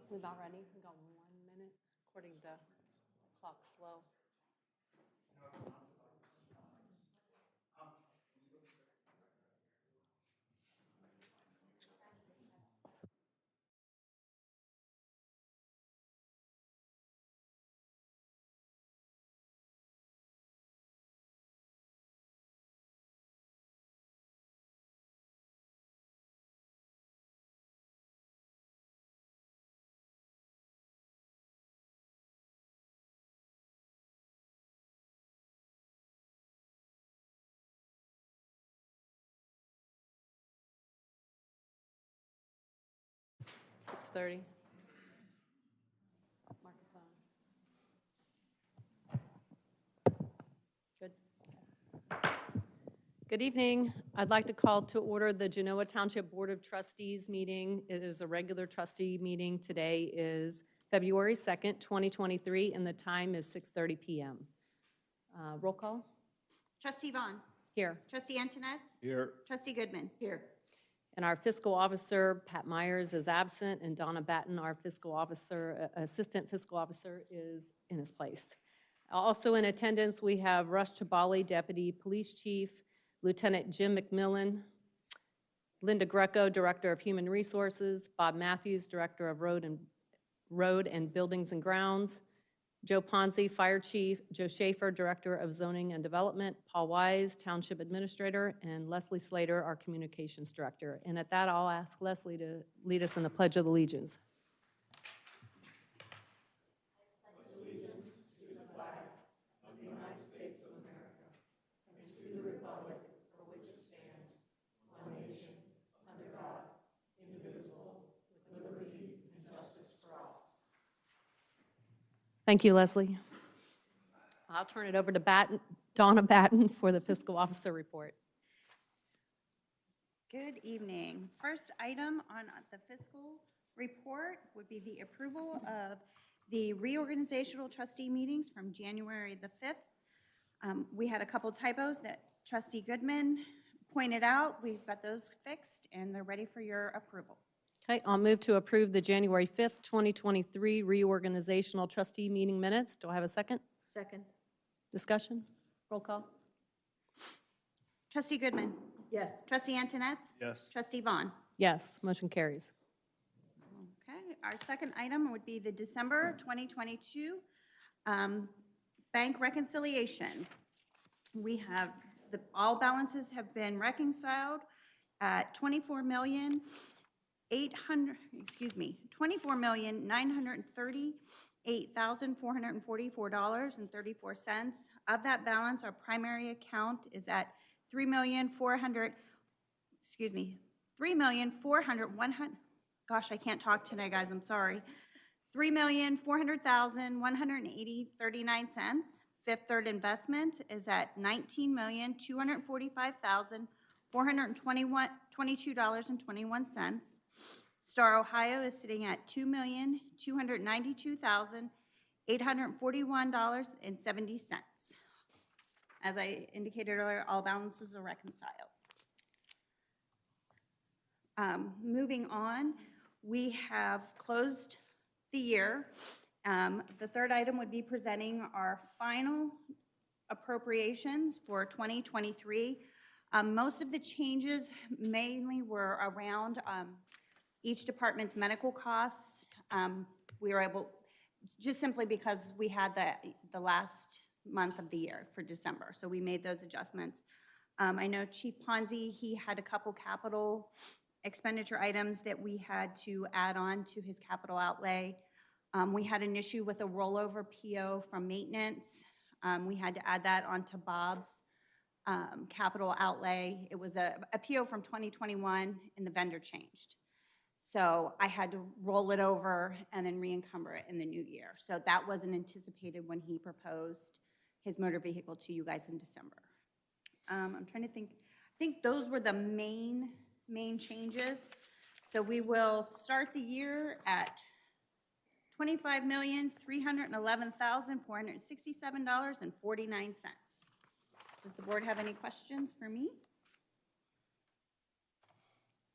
We about ready? We got 1 minute, according to clock slow. $6:30. Microphone. Good. Good evening. I'd like to call to order the Genoa Township Board of Trustees meeting. It is a regular trustee meeting. Today is February 2nd, 2023, and the time is 6:30 p.m. Roll call? Trustee Vaughn. Here. Trustee Antonetts. Here. Trustee Goodman. Here. And our fiscal officer, Pat Myers, is absent, and Donna Batten, our fiscal officer, assistant fiscal officer, is in his place. Also in attendance, we have Rush Tabali, Deputy Police Chief, Lieutenant Jim McMillan, Linda Greco, Director of Human Resources, Bob Matthews, Director of Road and Buildings and Grounds, Joe Ponzi, Fire Chief, Joe Schaefer, Director of Zoning and Development, Paul Wise, Township Administrator, and Leslie Slater, our Communications Director. And at that, I'll ask Leslie to lead us in the Pledge of Allegiance. Thank you, Leslie. I'll turn it over to Donna Batten for the fiscal officer report. Good evening. First item on the fiscal report would be the approval of the reorganizational trustee meetings from January the 5th. We had a couple typos that Trustee Goodman pointed out. We've got those fixed, and they're ready for your approval. Okay, I'll move to approve the January 5th, 2023 reorganizational trustee meeting minutes. Do I have a second? Second. Discussion? Roll call? Trustee Goodman. Yes. Trustee Antonetts. Yes. Trustee Vaughn. Yes, motion carries. Okay, our second item would be the December 2022 bank reconciliation. We have, all balances have been reconciled at $24,938,444.34. Of that balance, our primary account is at $3,400,000, gosh, I can't talk today, guys, I'm sorry. $3,400,180.39. Fifth Third Investment is at $19,245,422.21. Star Ohio is sitting at $2,292,841.70. As I indicated earlier, all balances are reconciled. Moving on, we have closed the year. The third item would be presenting our final appropriations for 2023. Most of the changes mainly were around each department's medical costs. We were able, just simply because we had the last month of the year for December, so we made those adjustments. I know Chief Ponzi, he had a couple capital expenditure items that we had to add on to his capital outlay. We had an issue with a rollover PO from maintenance. We had to add that onto Bob's capital outlay. It was a PO from 2021 and the vendor changed. So I had to roll it over and then re-encumber it in the new year. So that wasn't anticipated when he proposed his motor vehicle to you guys in December. I'm trying to think, I think those were the main changes. So we will start the year at $25,311,467.49. Does the board have any questions for me?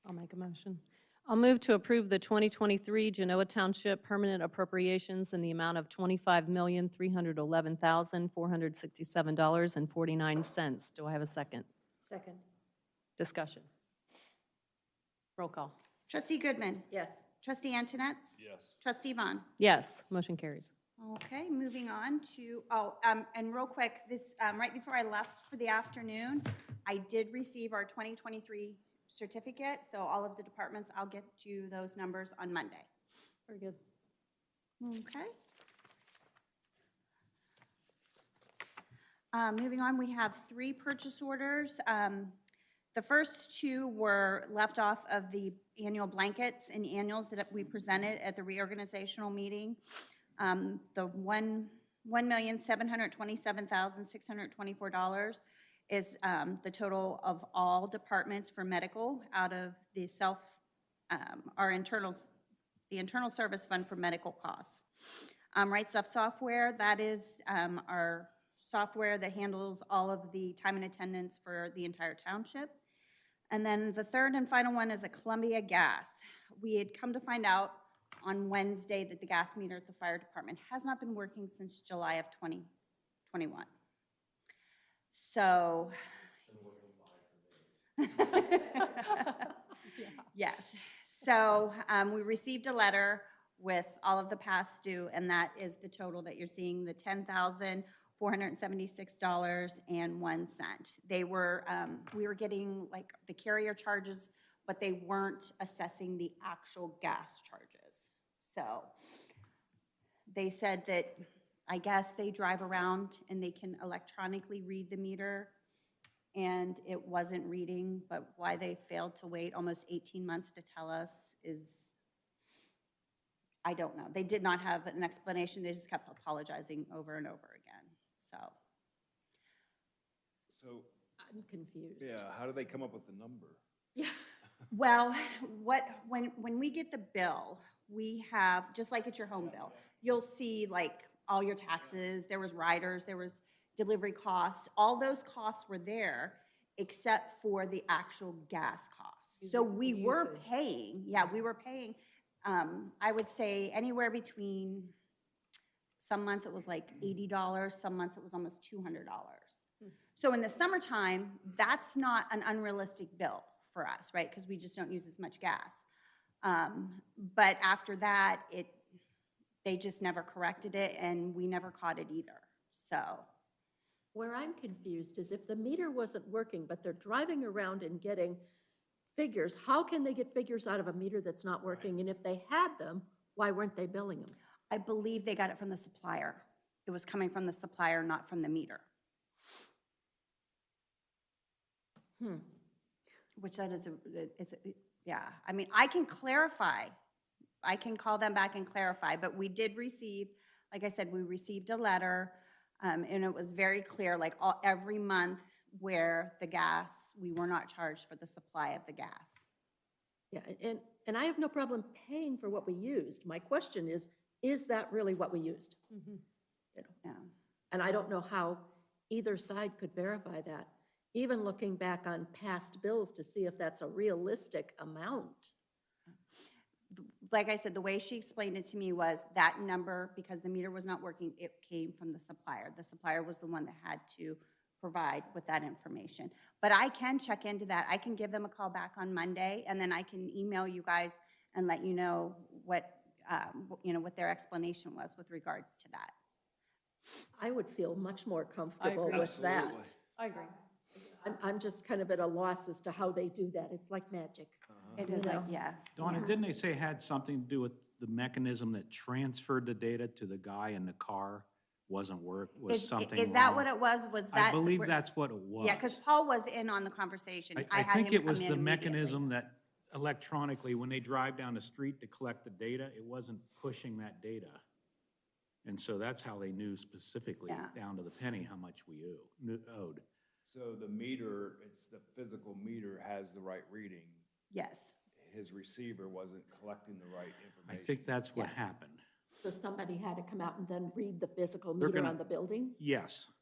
I'll make a motion. I'll move to approve the 2023 Genoa Township permanent appropriations in the amount of $25,311,467.49. Do I have a second? Second. Discussion. Roll call. Trustee Goodman? Yes. Trustee Antonetts? Yes. Trustee Vaughn? Yes, motion carries. Okay, moving on to, and real quick, this, right before I left for the afternoon, I did receive our 2023 certificate, so all of the departments, I'll get you those numbers on Monday. Very good. Okay. Moving on, we have 3 purchase orders. The first 2 were left off of the annual blankets and annuals that we presented at the reorganizational meeting. The $1,727,624 is the total of all departments for medical out of the the internal service fund for medical costs. Right Stuff Software, that is our software that handles all of the time and attendance for the entire township. And then the third and final one is a Columbia Gas. We had come to find out on Wednesday that the gas meter at the fire department has not been working since July of 2021. So, yes. So we received a letter with all of the past due, and that is the total that you're seeing, the $10,476.01. They were, we were getting like the carrier charges, but they weren't assessing the actual gas charges. So they said that, I guess they drive around and they can electronically read the meter, and it wasn't reading, but why they failed to wait almost 18 months to tell us is, I don't know. They did not have an explanation. They just kept apologizing over and over again, so. So, I'm confused. yeah, how do they come up with the number? Yeah. Well, when we get the bill, we have, just like at your home bill, you'll see like all your taxes, there was riders, there was delivery costs, all those costs were there except for the actual gas costs. So we were paying, we were paying, I would say anywhere between, some months it was like $80, some months it was almost $200. So in the summertime, that's not an unrealistic bill for us, right? Because we just don't use as much gas. But after that, they just never corrected it, and we never caught it either, so. Where I'm confused is if the meter wasn't working, but they're driving around and getting figures, how can they get figures out of a meter that's not working? And if they had them, why weren't they billing them? I believe they got it from the supplier. It was coming from the supplier, not from the meter. Which that is, yeah. I mean, I can clarify. I can call them back and clarify, but we did receive, like I said, we received a letter, and it was very clear, like every month where the gas, we were not charged for the supply of the gas. Yeah, and I have no problem paying for what we used. My question is that really what we used? You know, Yeah. and I don't know how either side could verify that, even looking back on past bills to see if that's a realistic amount. Like I said, the way she explained it to me was that number, because the meter was not working, it came from the supplier. The supplier was the one that had to provide with that information. But I can check into that. I can give them a call back on Monday, and then I can email you guys and let you know what their explanation was with regards to that. I would feel much more comfortable agree. with that. Absolutely. I agree. I'm just kind of at a loss as to how they do that. It's like magic. It is like, yeah. Donna, didn't they say it had something to do with the mechanism that transferred the data to the guy in the car was something Is that wrong? what it was? Was I that? believe that's what it was. Yeah, because Paul was in on the conversation. I had think him it come was in the immediately. mechanism that electronically, when they drive down the street to collect the data, it wasn't pushing that data. And so that's how they knew specifically, Yeah. down to the penny, how much we owed. So the meter, it's the physical meter has the right reading. Yes. His receiver wasn't collecting the right I information. think that's what Yes. happened. So somebody had to come out and then read the physical They're meter gonna- on the building? Yes.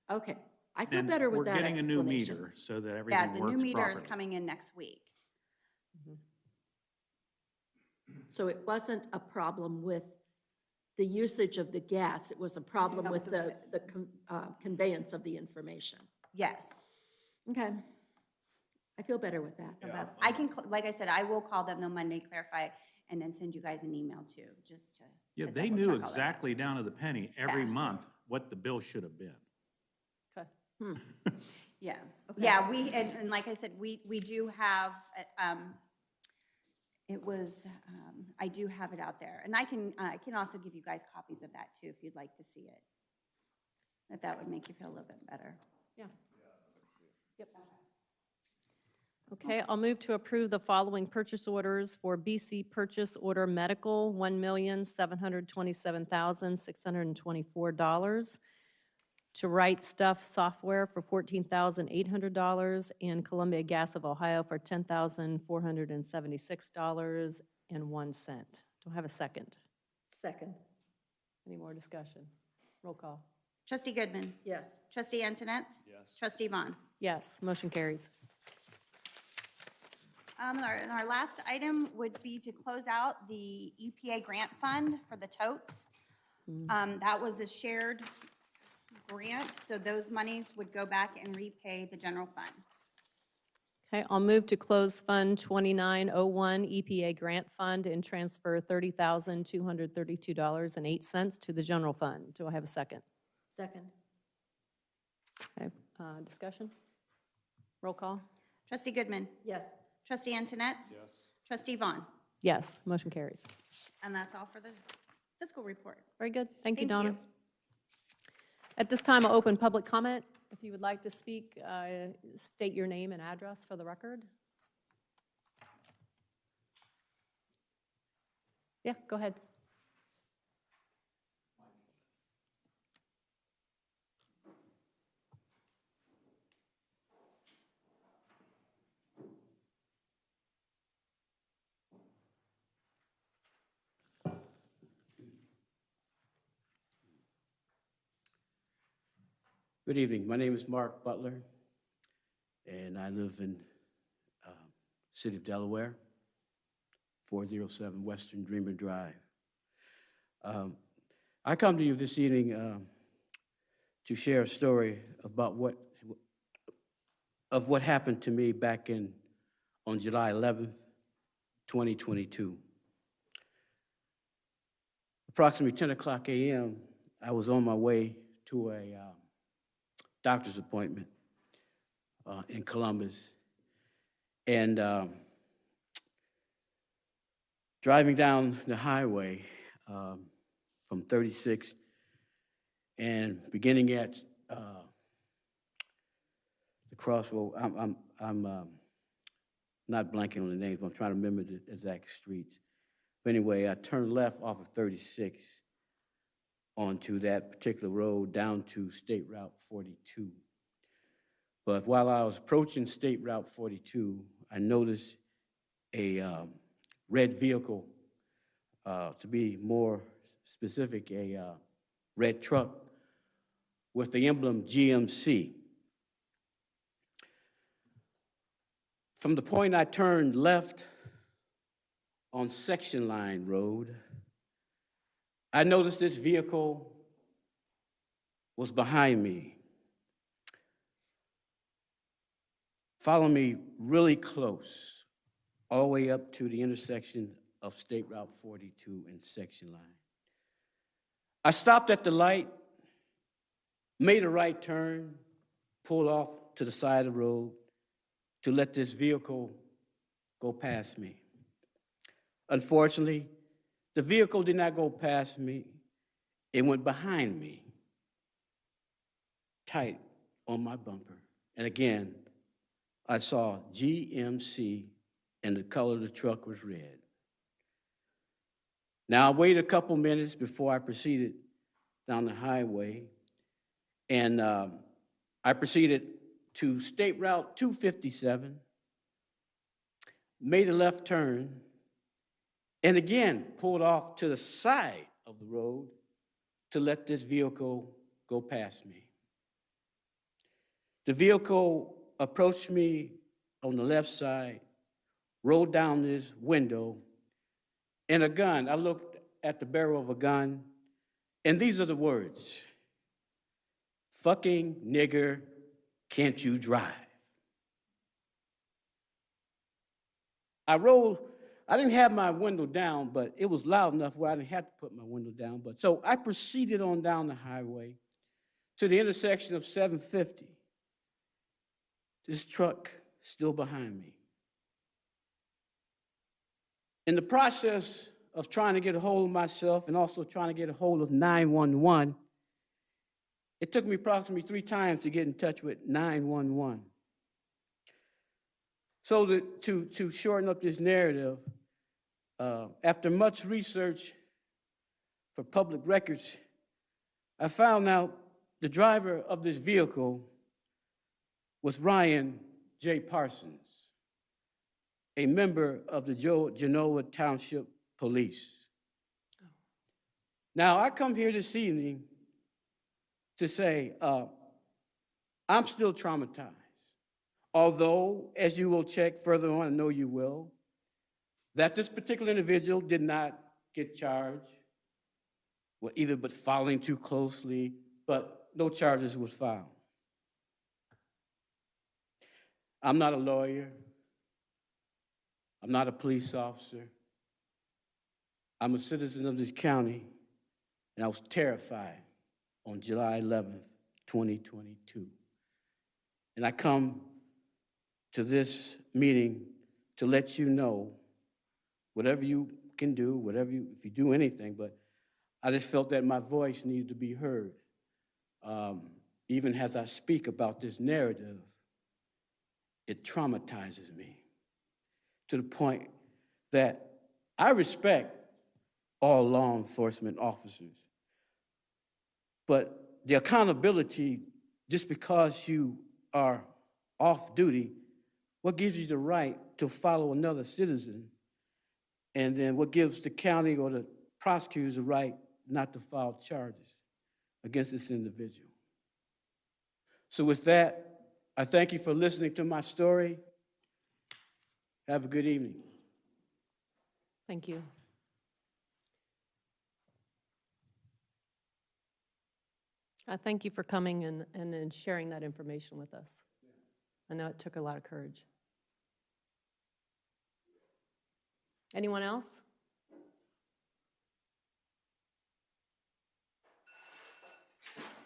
Okay, I feel And better with that we're getting a new explanation. meter so that Yeah, everything the works new meter is properly. coming in next week. So it wasn't a problem with the usage of the gas, it was a problem with the conveyance of the information. Yes. Okay. I feel better with that. I can, like I said, I will call them on Monday, clarify, and then send you guys an email too, just to. Yeah, to they double knew check all that. exactly down to the penny every Yeah. month what the bill should have been. Okay. Yeah, yeah, and like I said, we do have, it was, I do have it out there. And I can also give you guys copies of that too, if you'd like to see it. If that would make you feel a little bit better. Yeah. Yep. Okay, I'll move to approve the following purchase orders for BC Purchase Order Medical, $1,727,624. To Right Stuff Software for $14,800, and Columbia Gas of Ohio for $10,476.01. Do I have a second? Second, Any more discussion? Roll call. Trustee Goodman? yes. Trustee Antonetts? Yes. Trustee Vaughn? Yes, motion carries. And our last item would be to close out the EPA grant fund for the totes. That was a shared grant, so those monies would go back and repay the general fund. Okay, I'll move to close Fund 2901 EPA Grant Fund and transfer $30,232.08 to the general fund. Do I have a second? Second, Okay, discussion? Roll call? Trustee Goodman? yes. Trustee Antonetts? Yes. Trustee Vaughn? Yes, motion carries. And that's all for the fiscal report. Very good. Thank you, Thank Donna. you. At this time, I'll open public comment. If you would like to speak, state your name and address for the record. Yeah, go ahead. Good evening. My name is Mark Butler, and I live in City of Delaware, 407 Western Dreamer Drive. I come to you this evening to share a story about what happened to me back on July 11th, 2022. Approximately 10 o'clock a.m., I was on my way to a doctor's appointment in Columbus. And driving down the highway from 36 and beginning at the crossroad, I'm not blanking on the names, but I'm trying to remember the exact streets. But anyway, I turned left off of 36 onto that particular road down to State Route 42. But while I was approaching State Route 42, I noticed a red vehicle, to be more specific, a red truck with the emblem GMC. From the point I turned left on Section Line Road, I noticed this vehicle was behind me, following me really close, all the way up to the intersection of State Route 42 and Section Line. I stopped at the light, made a right turn, pulled off to the side of the road to let this vehicle go past me. Unfortunately, the vehicle did not go past me. It went behind me, tight on my bumper. And again, I saw GMC, and the color of the truck was red. Now, I waited a couple minutes before I proceeded down the highway, and I proceeded to State Route 257, made a left turn, and again pulled off to the side of the road to let this vehicle go past me. The vehicle approached me on the left side, rolled down this window, and a gun. I looked at the barrel of a gun, and these are the words: "Fucking nigger, can't you drive?" I didn't have my window down, but it was loud enough where I didn't have to put my window down. But so I proceeded on down the highway to the intersection of 750. This truck still behind me. In the process of trying to get a hold of myself and also trying to get a hold of 911, it took me approximately 3 times to get in touch with 911. So to shorten up this narrative, after much research for public records, I found out the driver of this vehicle was Ryan J. Parsons, a member of the Genoa Township Police. Now, I come here this evening to say I'm still traumatized. Although, as you will check further on, I know you will, that this particular individual did not get charged, well, either but following too closely, but no charges was filed. I'm not a lawyer. I'm not a police officer. I'm a citizen of this county, and I was terrified on July 11th, 2022. And I come to this meeting to let you know whatever you can do, if you do anything, but I just felt that my voice needed to be heard. Even as I speak about this narrative, it traumatizes me to the point that I respect all law enforcement officers, but the accountability, just because you are off duty, what gives you the right to follow another citizen? And then what gives the county or the prosecutors the right not to file charges against this individual? So with that, I thank you for listening to my story. Have a good evening. Thank you. Thank you for coming and sharing that information with us. I know it took a lot of courage. Anyone else?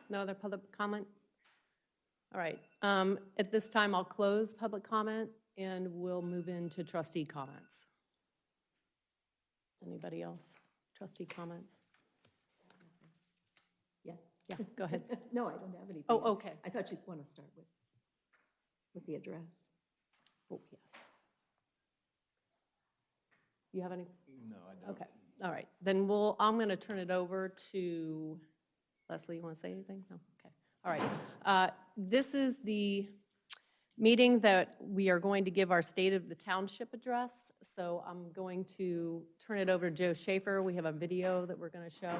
No other public comment? All right. At this time, I'll close public comment and we'll move into trustee comments. Anybody else? Trustee comments? Yeah. Yeah, go ahead. No, I don't have anything. Oh, okay. I thought you'd want to start with the address. Oh, yes. You have any? No, I don't. Okay, all right. Then I'm going to turn it over to Leslie. You want to say anything? No? Okay. All right. This is the meeting that we are going to give our State of the Township address. So I'm going to turn it over to Joe Schaefer. We have a video that we're going to show.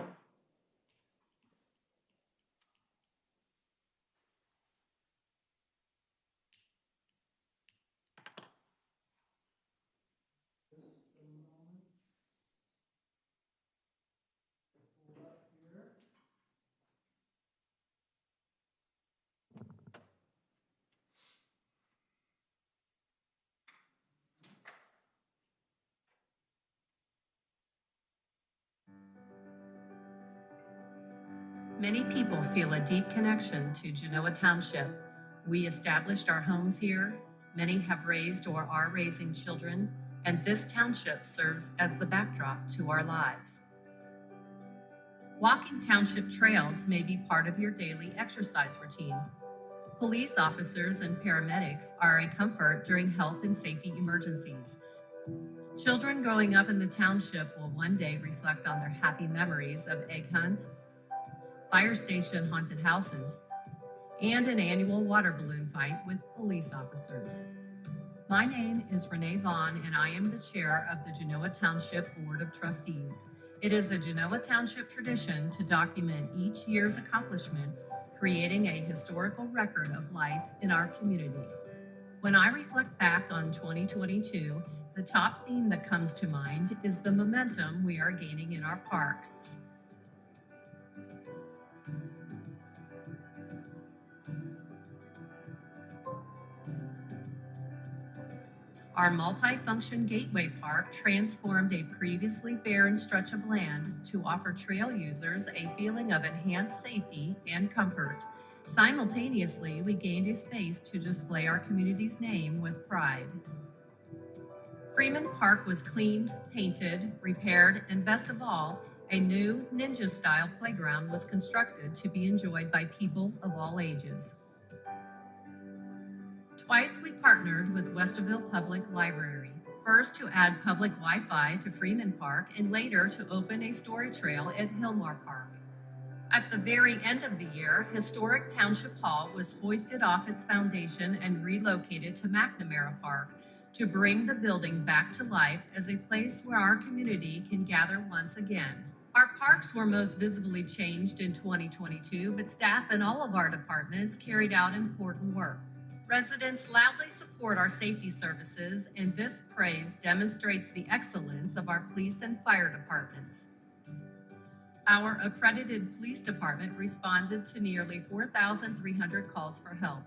Many people feel a deep connection to Genoa Township. We established our homes here. Many have raised or are raising children, and this township serves as the backdrop to our lives. Walking township trails may be part of your daily exercise routine. Police officers and paramedics are a comfort during health and safety emergencies. Children growing up in the township will one day reflect on their happy memories of egg hunts, fire station haunted houses, and an annual water balloon fight with police officers. My name is Renee Vaughn, and I am the chair of the Genoa Township Board of Trustees. It is a Genoa Township tradition to document each year's accomplishments, creating a historical record of life in our community. When I reflect back on 2022, the top theme that comes to mind is the momentum we are gaining in our parks. Our multi-function Gateway Park transformed a previously barren stretch of land to offer trail users a feeling of enhanced safety and comfort. Simultaneously, we gained a space to display our community's name with pride. Freeman Park was cleaned, painted, repaired, and best of all, a new ninja-style playground was constructed to be enjoyed by people of all ages. Twice we partnered with Westerville Public Library, first to add public Wi-Fi to Freeman Park and later to open a story trail at Hillmar Park. At the very end of the year, historic Township Hall was hoisted off its foundation and relocated to McNamara Park to bring the building back to life as a place where our community can gather once again. Our parks were most visibly changed in 2022, but staff in all of our departments carried out important work. Residents loudly support our safety services, and this praise demonstrates the excellence of our police and fire departments. Our accredited police department responded to nearly 4,300 calls for help.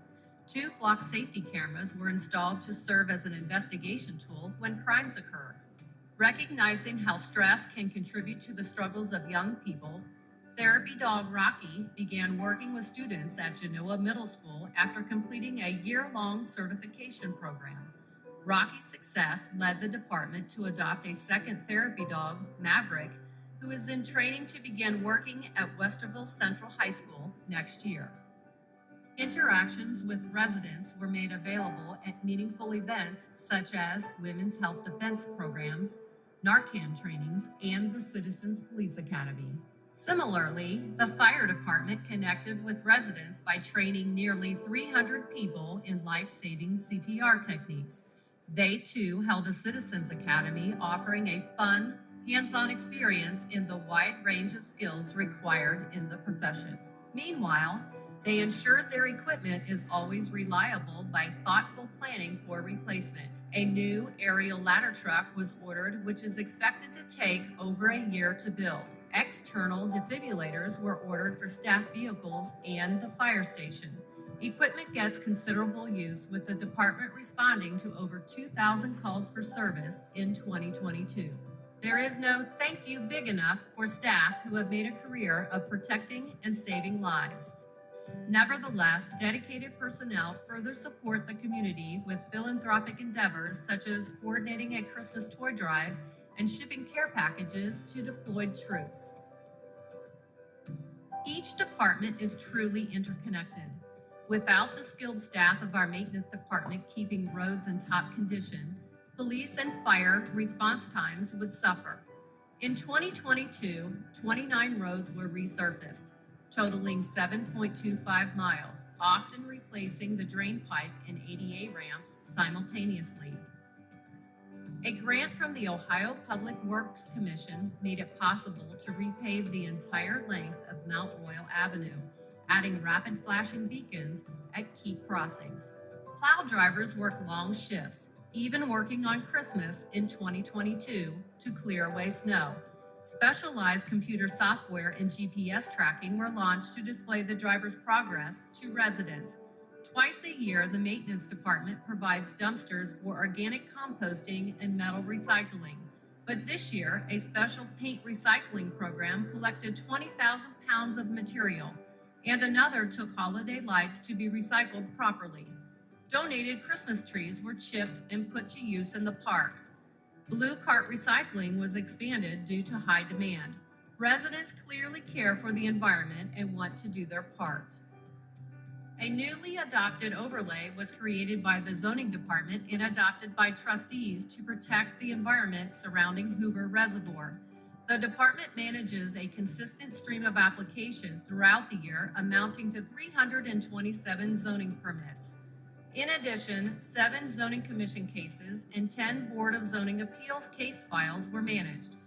2 flock safety cameras were installed to serve as an investigation tool when crimes occur. Recognizing how stress can contribute to the struggles of young people, therapy dog Rocky began working with students at Genoa Middle School after completing a year-long certification program. Rocky's success led the department to adopt a second therapy dog, Maverick, who is in training to begin working at Westerville Central High School next year. Interactions with residents were made available at meaningful events such as Women's Health Defense programs, Narcan trainings, and the Citizens Police Academy. Similarly, the fire department connected with residents by training nearly 300 people in life-saving CPR techniques. They too held a Citizens Academy offering a fun, hands-on experience in the wide range of skills required in the profession. Meanwhile, they ensured their equipment is always reliable by thoughtful planning for replacement. A new aerial ladder truck was ordered, which is expected to take over a year to build. External defibrillators were ordered for staff vehicles and the fire station. Equipment gets considerable use, with the department responding to over 2,000 calls for service in 2022. There is no thank you big enough for staff who have made a career of protecting and saving lives. Nevertheless, dedicated personnel further support the community with philanthropic endeavors such as coordinating a Christmas toy drive and shipping care packages to deployed troops. Each department is truly interconnected. Without the skilled staff of our maintenance department keeping roads in top condition, police and fire response times would suffer. In 2022, 29 roads were resurfaced, totaling 7.25 miles, often replacing the drain pipe and ADA ramps simultaneously. A grant from the Ohio Public Works Commission made it possible to repave the entire length of Mount Royal Avenue, adding rapid flashing beacons at key crossings. Plow drivers work long shifts, even working on Christmas in 2022 to clear away snow. Specialized computer software and GPS tracking were launched to display the driver's progress to residents. Twice a year, the maintenance department provides dumpsters for organic composting and metal recycling. But this year, a special paint recycling program collected 20,000 pounds of material, and another took holiday lights to be recycled properly. Donated Christmas trees were chipped and put to use in the parks. Blue cart recycling was expanded due to high demand. Residents clearly care for the environment and want to do their part. A newly adopted overlay was created by the zoning department and adopted by trustees to protect the environment surrounding Hoover Reservoir. The department manages a consistent stream of applications throughout the year, amounting to 327 zoning permits. In addition, 7 zoning commission cases and 10 Board of Zoning Appeals case files were managed.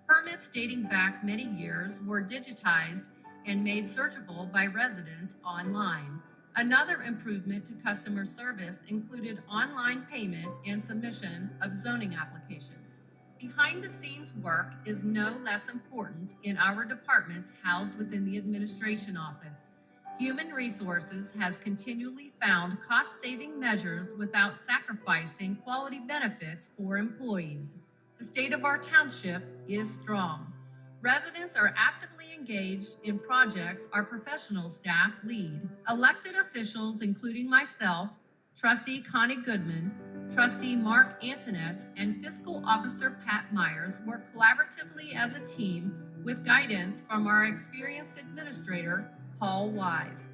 Permits dating back many years were digitized and made searchable by residents online. Another improvement to customer service included online payment and submission of zoning applications. Behind-the-scenes work is no less important in our departments housed within the administration office. Human Resources has continually found cost-saving measures without sacrificing quality benefits for employees. The state of our township is strong. Residents are actively engaged in projects our professional staff lead. Elected officials, including myself, Trustee Connie Goodman, Trustee Mark Antonetts, and Fiscal Officer Pat Myers work collaboratively as a team with guidance from our experienced administrator, Paul Wise.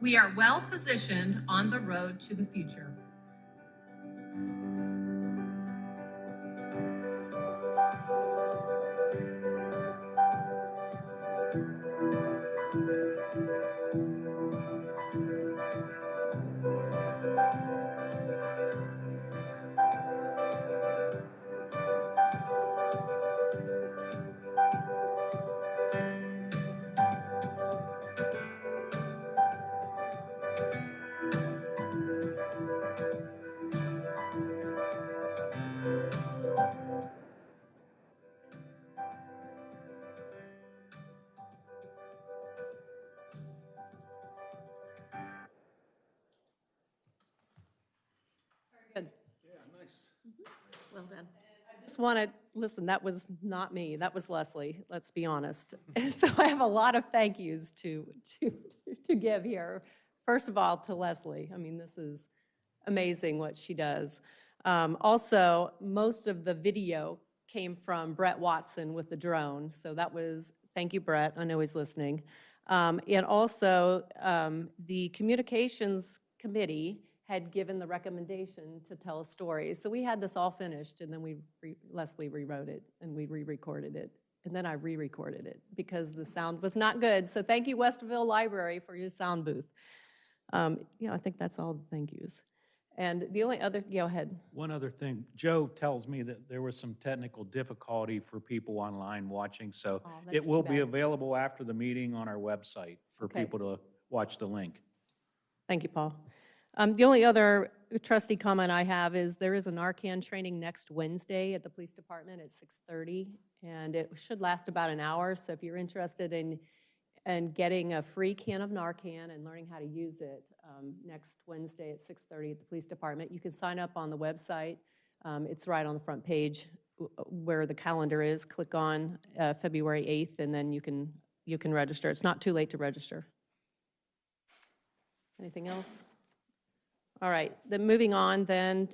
We are well positioned on the road to the future. Good. Well done. Just want to, listen, that was not me, that was Leslie, let's be honest. And so I have a lot of thank yous to give here. First of all, to Leslie, I mean, this is amazing what she does. Also, most of the video came from Brett Watson with the drone, so that was, thank you, Brett, I know he's listening. And also, the Communications Committee had given the recommendation to tell a story. So we had this all finished, and then Leslie rewrote it, and we re-recorded it. And then I re-recorded it because the sound was not good. So thank you, Westerville Library, for your sound booth. I think that's all the thank yous. And the only other, go ahead. One other thing, Joe tells me that there was some technical difficulty for people online watching, so Oh, that's it will too be bad. available after the meeting on our website for Okay. people to watch the link. Thank you, Paul. The only other trustee comment I have is there is a Narcan training next Wednesday at the police department at 6:30, and it should last about an hour. So if you're interested in getting a free can of Narcan and learning how to use it next Wednesday at 6:30 at the police department, you can sign up on the website. It's right on the front page where the calendar is. Click on February 8th, and then you can register. It's not too late to register. Anything else? All right, then moving on, then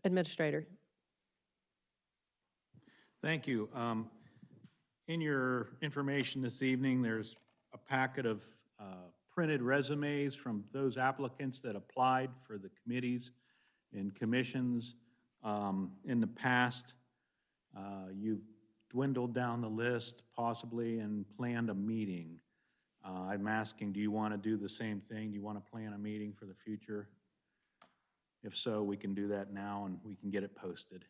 administrator. Thank you. In your information this evening, there's a packet of printed resumes from those applicants that applied for the committees and commissions. In the past, you've dwindled down the list possibly and planned a meeting. I'm asking, do you want to do the same thing? Do you want to plan a meeting for the future? If so, we can do that now and we can get it posted.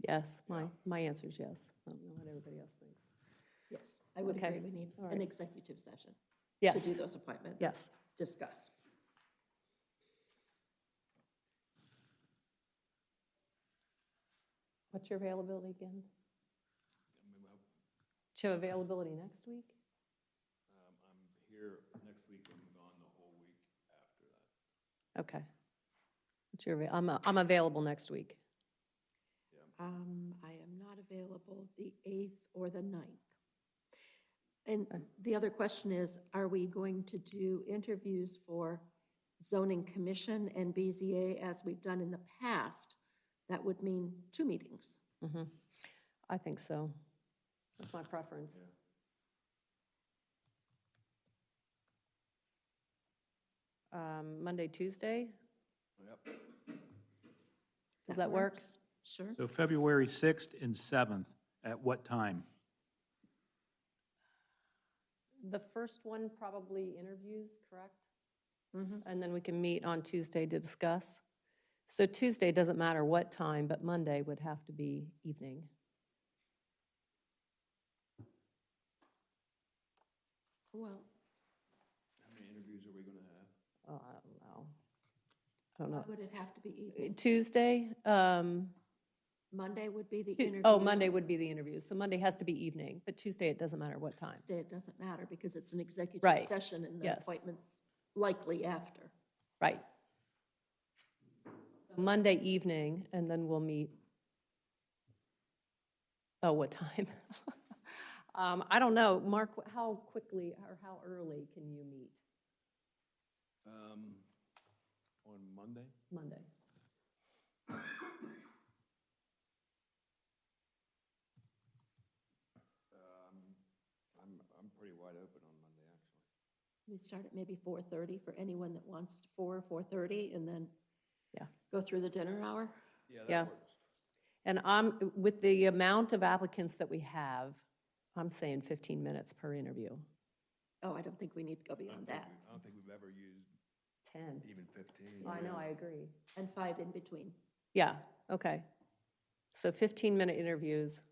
Yes, my answer is yes. I don't know what everybody else thinks. Yes, I would Okay. agree. We need All an right. executive session to Yes, do those appointments. yes. Discuss. What's your availability again? Do you have availability next week? I'm here next week and gone the whole week after that. Okay. What's your, I'm available next week. I am not available the 8th or the 9th. And the other question is, are we going to do interviews for zoning commission and BZA as we've done in the past? That would mean 2 meetings. Mhm. I think so. That's my preference. Monday, Tuesday, Yep. does that work? works? Sure. So February 6th and 7th, at what time? The first one probably interviews, correct? Mhm. And then we can meet on Tuesday to discuss. So Tuesday doesn't matter what time, but Monday would have to be evening. Well, oh, I don't know. I don't Why know. would it have to be evening? Tuesday, Monday would be the interviews. oh, Monday would be the interviews, so Monday has to be evening, but Tuesday, it doesn't matter what time. Tuesday, it doesn't matter because it's an executive Right. session and the Yes. appointment's likely after. Right. Monday evening, and then we'll meet. Oh, what time? I don't know. Mark, how quickly or how early can you meet On Monday? Monday? I'm pretty wide open on Monday, actually. We start at maybe 4:30 for anyone that wants 4:30, and then Yeah. go through the dinner hour. Yeah, Yeah. that works. And with the amount of applicants that we have, I'm saying 15 minutes per interview. Oh, I don't think we need to go beyond that. I don't think we've ever used 10. even 15. I know, I agree. And 5 in between. Yeah, okay. So 15-minute interviews.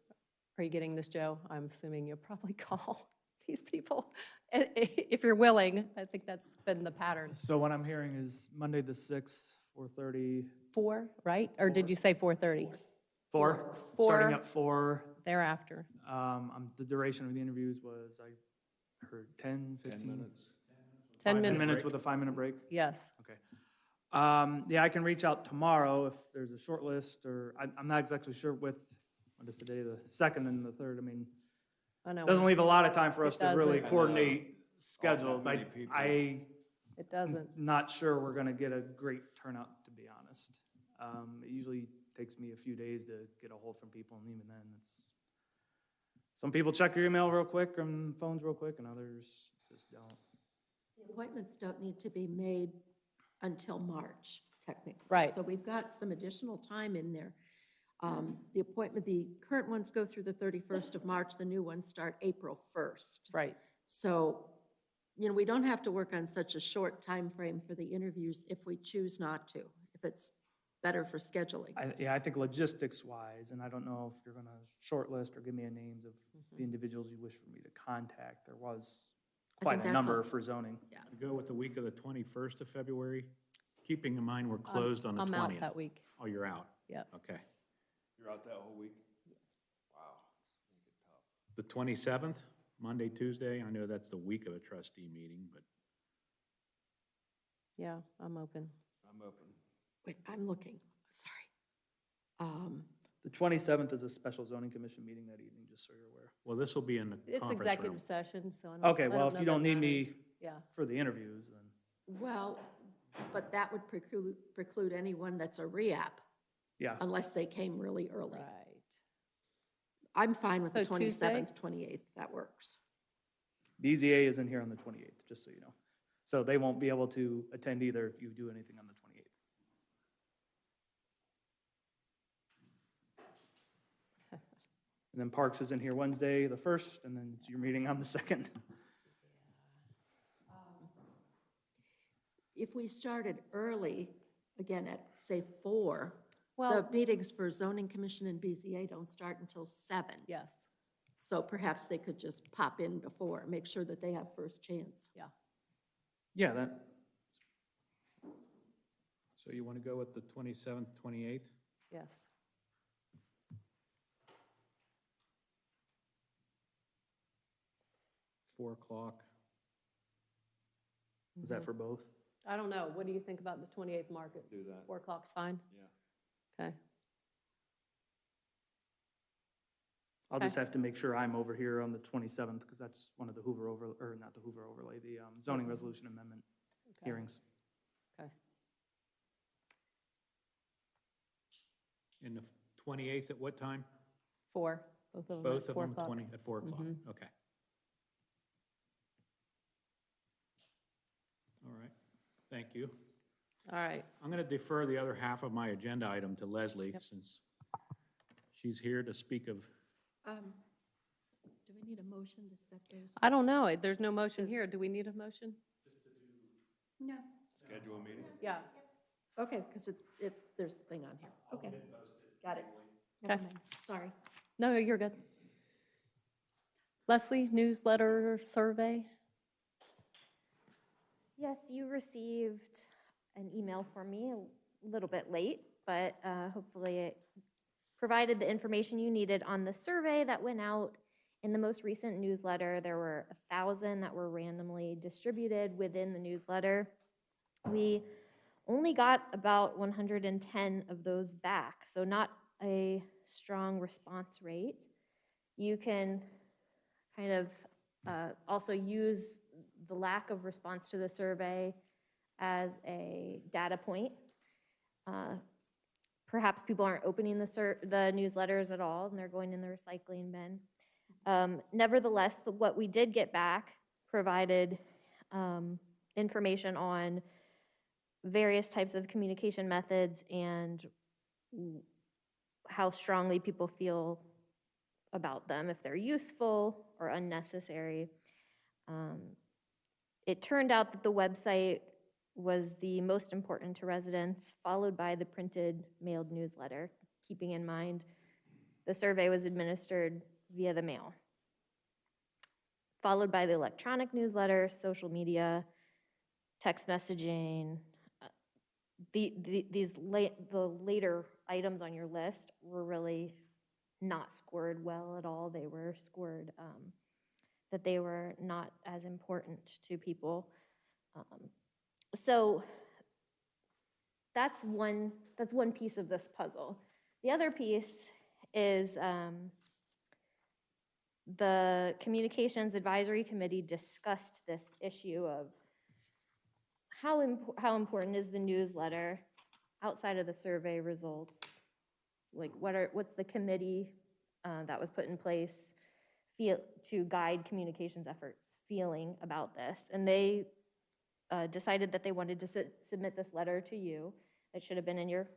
Are you getting this, Joe? I'm assuming you'll probably call these people. If you're willing, I think that's been the pattern. So what I'm hearing is Monday the 6th, 4:30. 4, right? Or did you say 4:30? 4? Four. Starting at 4. Thereafter. The duration of the interviews was, I heard 10, 15? 10 minutes. 10 10 minutes. minutes with a 5-minute break? Yes. Okay. Yeah, I can reach out tomorrow if there's a short list, or I'm not exactly sure with, what is today, the 2nd and the 3rd? I mean, I know. doesn't leave a lot of time for It us to really doesn't. coordinate schedules. many people. It doesn't. Not sure we're gonna get a great turnout, to be honest. It usually takes me a few days to get a hold from people, and even then, it's, some people check your email real quick and phones real quick, and others just don't. The appointments don't need to be made until March, technically. Right. So we've got some additional time in there. The current ones go through the 31st of March, the new ones start April 1st. Right. So, we don't have to work on such a short time frame for the interviews if we choose not to, if it's better for scheduling. I think logistics-wise, and I don't know if you're gonna shortlist or give me a names of the individuals you wish for me to contact. There was I quite think a that's number all. for zoning. To go with the week of the 21st of February, keeping in mind we're closed on the 20th. I'm out that week. Oh, you're out? Yep. Okay. You're out that whole week? Wow, it's make it tough. The 27th, Monday, Tuesday, I know that's the week of a trustee meeting, but Yeah, I'm open. I'm open. Wait, I'm looking, sorry. The 27th is a special zoning commission meeting that evening, just so you're aware. well, this will be in the It's conference room. executive session, so I don't. Okay, I well, don't if know you that don't need matters. me Yeah, for the interviews, then, Well, but that would preclude anyone that's a re-app yeah. unless they came really early. right. I'm fine with the So Tuesday? 27th, 28th, that works. BZA isn't here on the 28th, just so you know. So they won't be able to attend either if you do anything on the 28th. And then Parks is in here Wednesday, the 1st, and then you're meeting on the 2nd. If we started early, again, at, say, 4, the Well, meetings for zoning commission and BZA don't start until 7. yes, So perhaps they could just pop in before, make sure that they have first chance. yeah. Yeah, that, So you want to go with the 27th, 28th? Yes. Four o'clock. is that for both? I don't know. What do you think about the 28th markets? Do that. 4 o'clock's fine? Yeah. Okay. I'll just have to make sure I'm over here on the 27th, because that's one of the Hoover or not the Hoover overlay, the zoning resolution amendment Okay. hearings. Okay. And the 28th at what time? 4, both of them Both at of 4 them, o'clock. 20, at 4 o'clock? Mhm. Okay. All right, thank you. All right. I'm going to defer the other half of my agenda item to Leslie, since she's here to speak of, Do we need a motion to set those? I don't know. There's no motion here. Do we need a motion? No. Schedule a meeting? Yeah. Okay, because there's a thing on here. Okay. Got it. Okay. Never mind. Sorry. No, you're good. Leslie, newsletter survey? Yes, you received an email from me a little bit late, but hopefully it provided the information you needed on the survey that went out in the most recent newsletter. There were 1,000 that were randomly distributed within the newsletter. We only got about 110 of those back, so not a strong response rate. You can kind of also use the lack of response to the survey as a data point. Perhaps people aren't opening the newsletters at all and they're going in the recycling bin. Nevertheless, what we did get back provided information on various types of communication methods and how strongly people feel about them, if they're useful or unnecessary. It turned out that the website was the most important to residents, followed by the printed mailed newsletter, keeping in mind the survey was administered via the mail, followed by the electronic newsletter, social media, text messaging. The later items on your list were really not scored well at all. They were scored that they were not as important to people. So that's one piece of this puzzle. The other piece is the Communications Advisory Committee discussed this issue of how important is the newsletter outside of the survey results? Like what's the committee that was put in place to guide communications efforts feeling about this? And they decided that they wanted to submit this letter to you. It should have been in your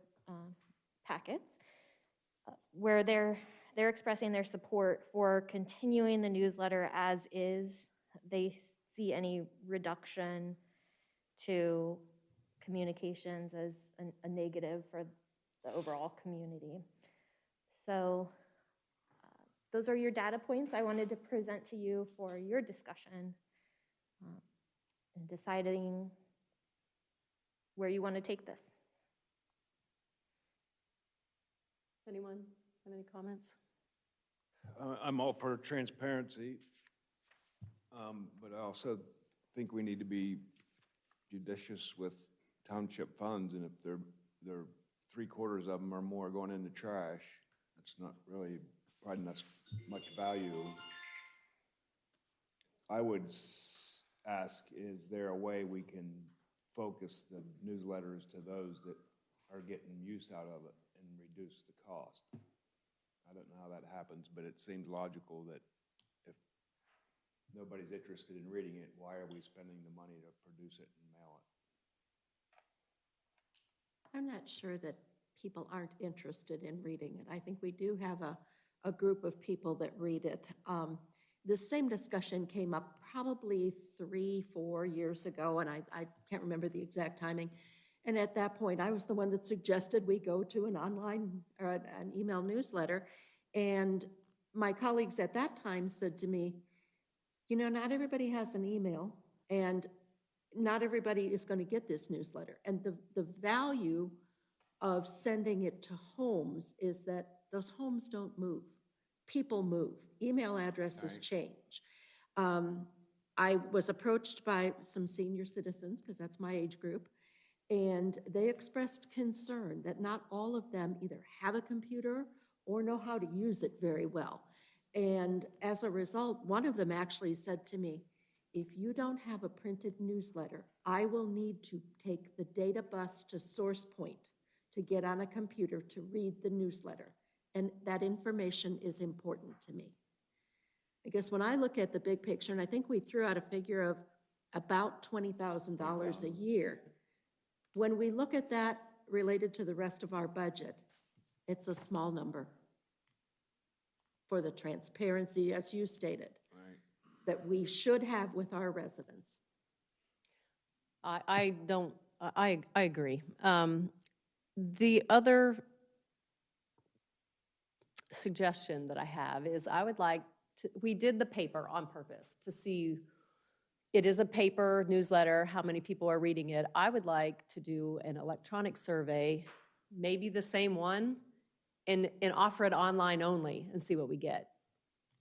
packets, where they're expressing their support for continuing the newsletter as is. They see any reduction to communications as a negative for the overall community. So those are your data points I wanted to present to you for your discussion in deciding where you want to take this. Anyone have any comments? I'm all for transparency, but I also think we need to be judicious with township funds, and if they're 3/4 of them or more going into trash, it's not really providing us much value. I would ask, is there a way we can focus the newsletters to those that are getting use out of it and reduce the cost? I don't know how that happens, but it seems logical that if nobody's interested in reading it, why are we spending the money to produce it and mail it? I'm not sure that people aren't interested in reading it. I think we do have a group of people that read it. The same discussion came up probably 3-4 years ago, and I can't remember the exact timing. And at that point, I was the one that suggested we go to an online or an email newsletter. And my colleagues at that time said to me, you know, not everybody has an email, and not everybody is going to get this newsletter. And the value of sending it to homes is that those homes don't move. People move. Email addresses change. I was approached by some senior citizens, because that's my age group, and they expressed concern that not all of them either have a computer or know how to use it very well. And as a result, one of them actually said to me, if you don't have a printed newsletter, I will need to take the data bus to Source Point to get on a computer to read the newsletter. And that information is important to me. I guess when I look at the big picture, and I think we threw out a figure of about $20,000 a year, when we look at that related to the rest of our budget, it's a small number for the transparency, as you stated, that we should have with our residents. I agree. The other suggestion that I have is I would like to, we did the paper on purpose to see it is a paper newsletter, how many people are reading it. I would like to do an electronic survey, maybe the same one, and offer it online only and see what we get.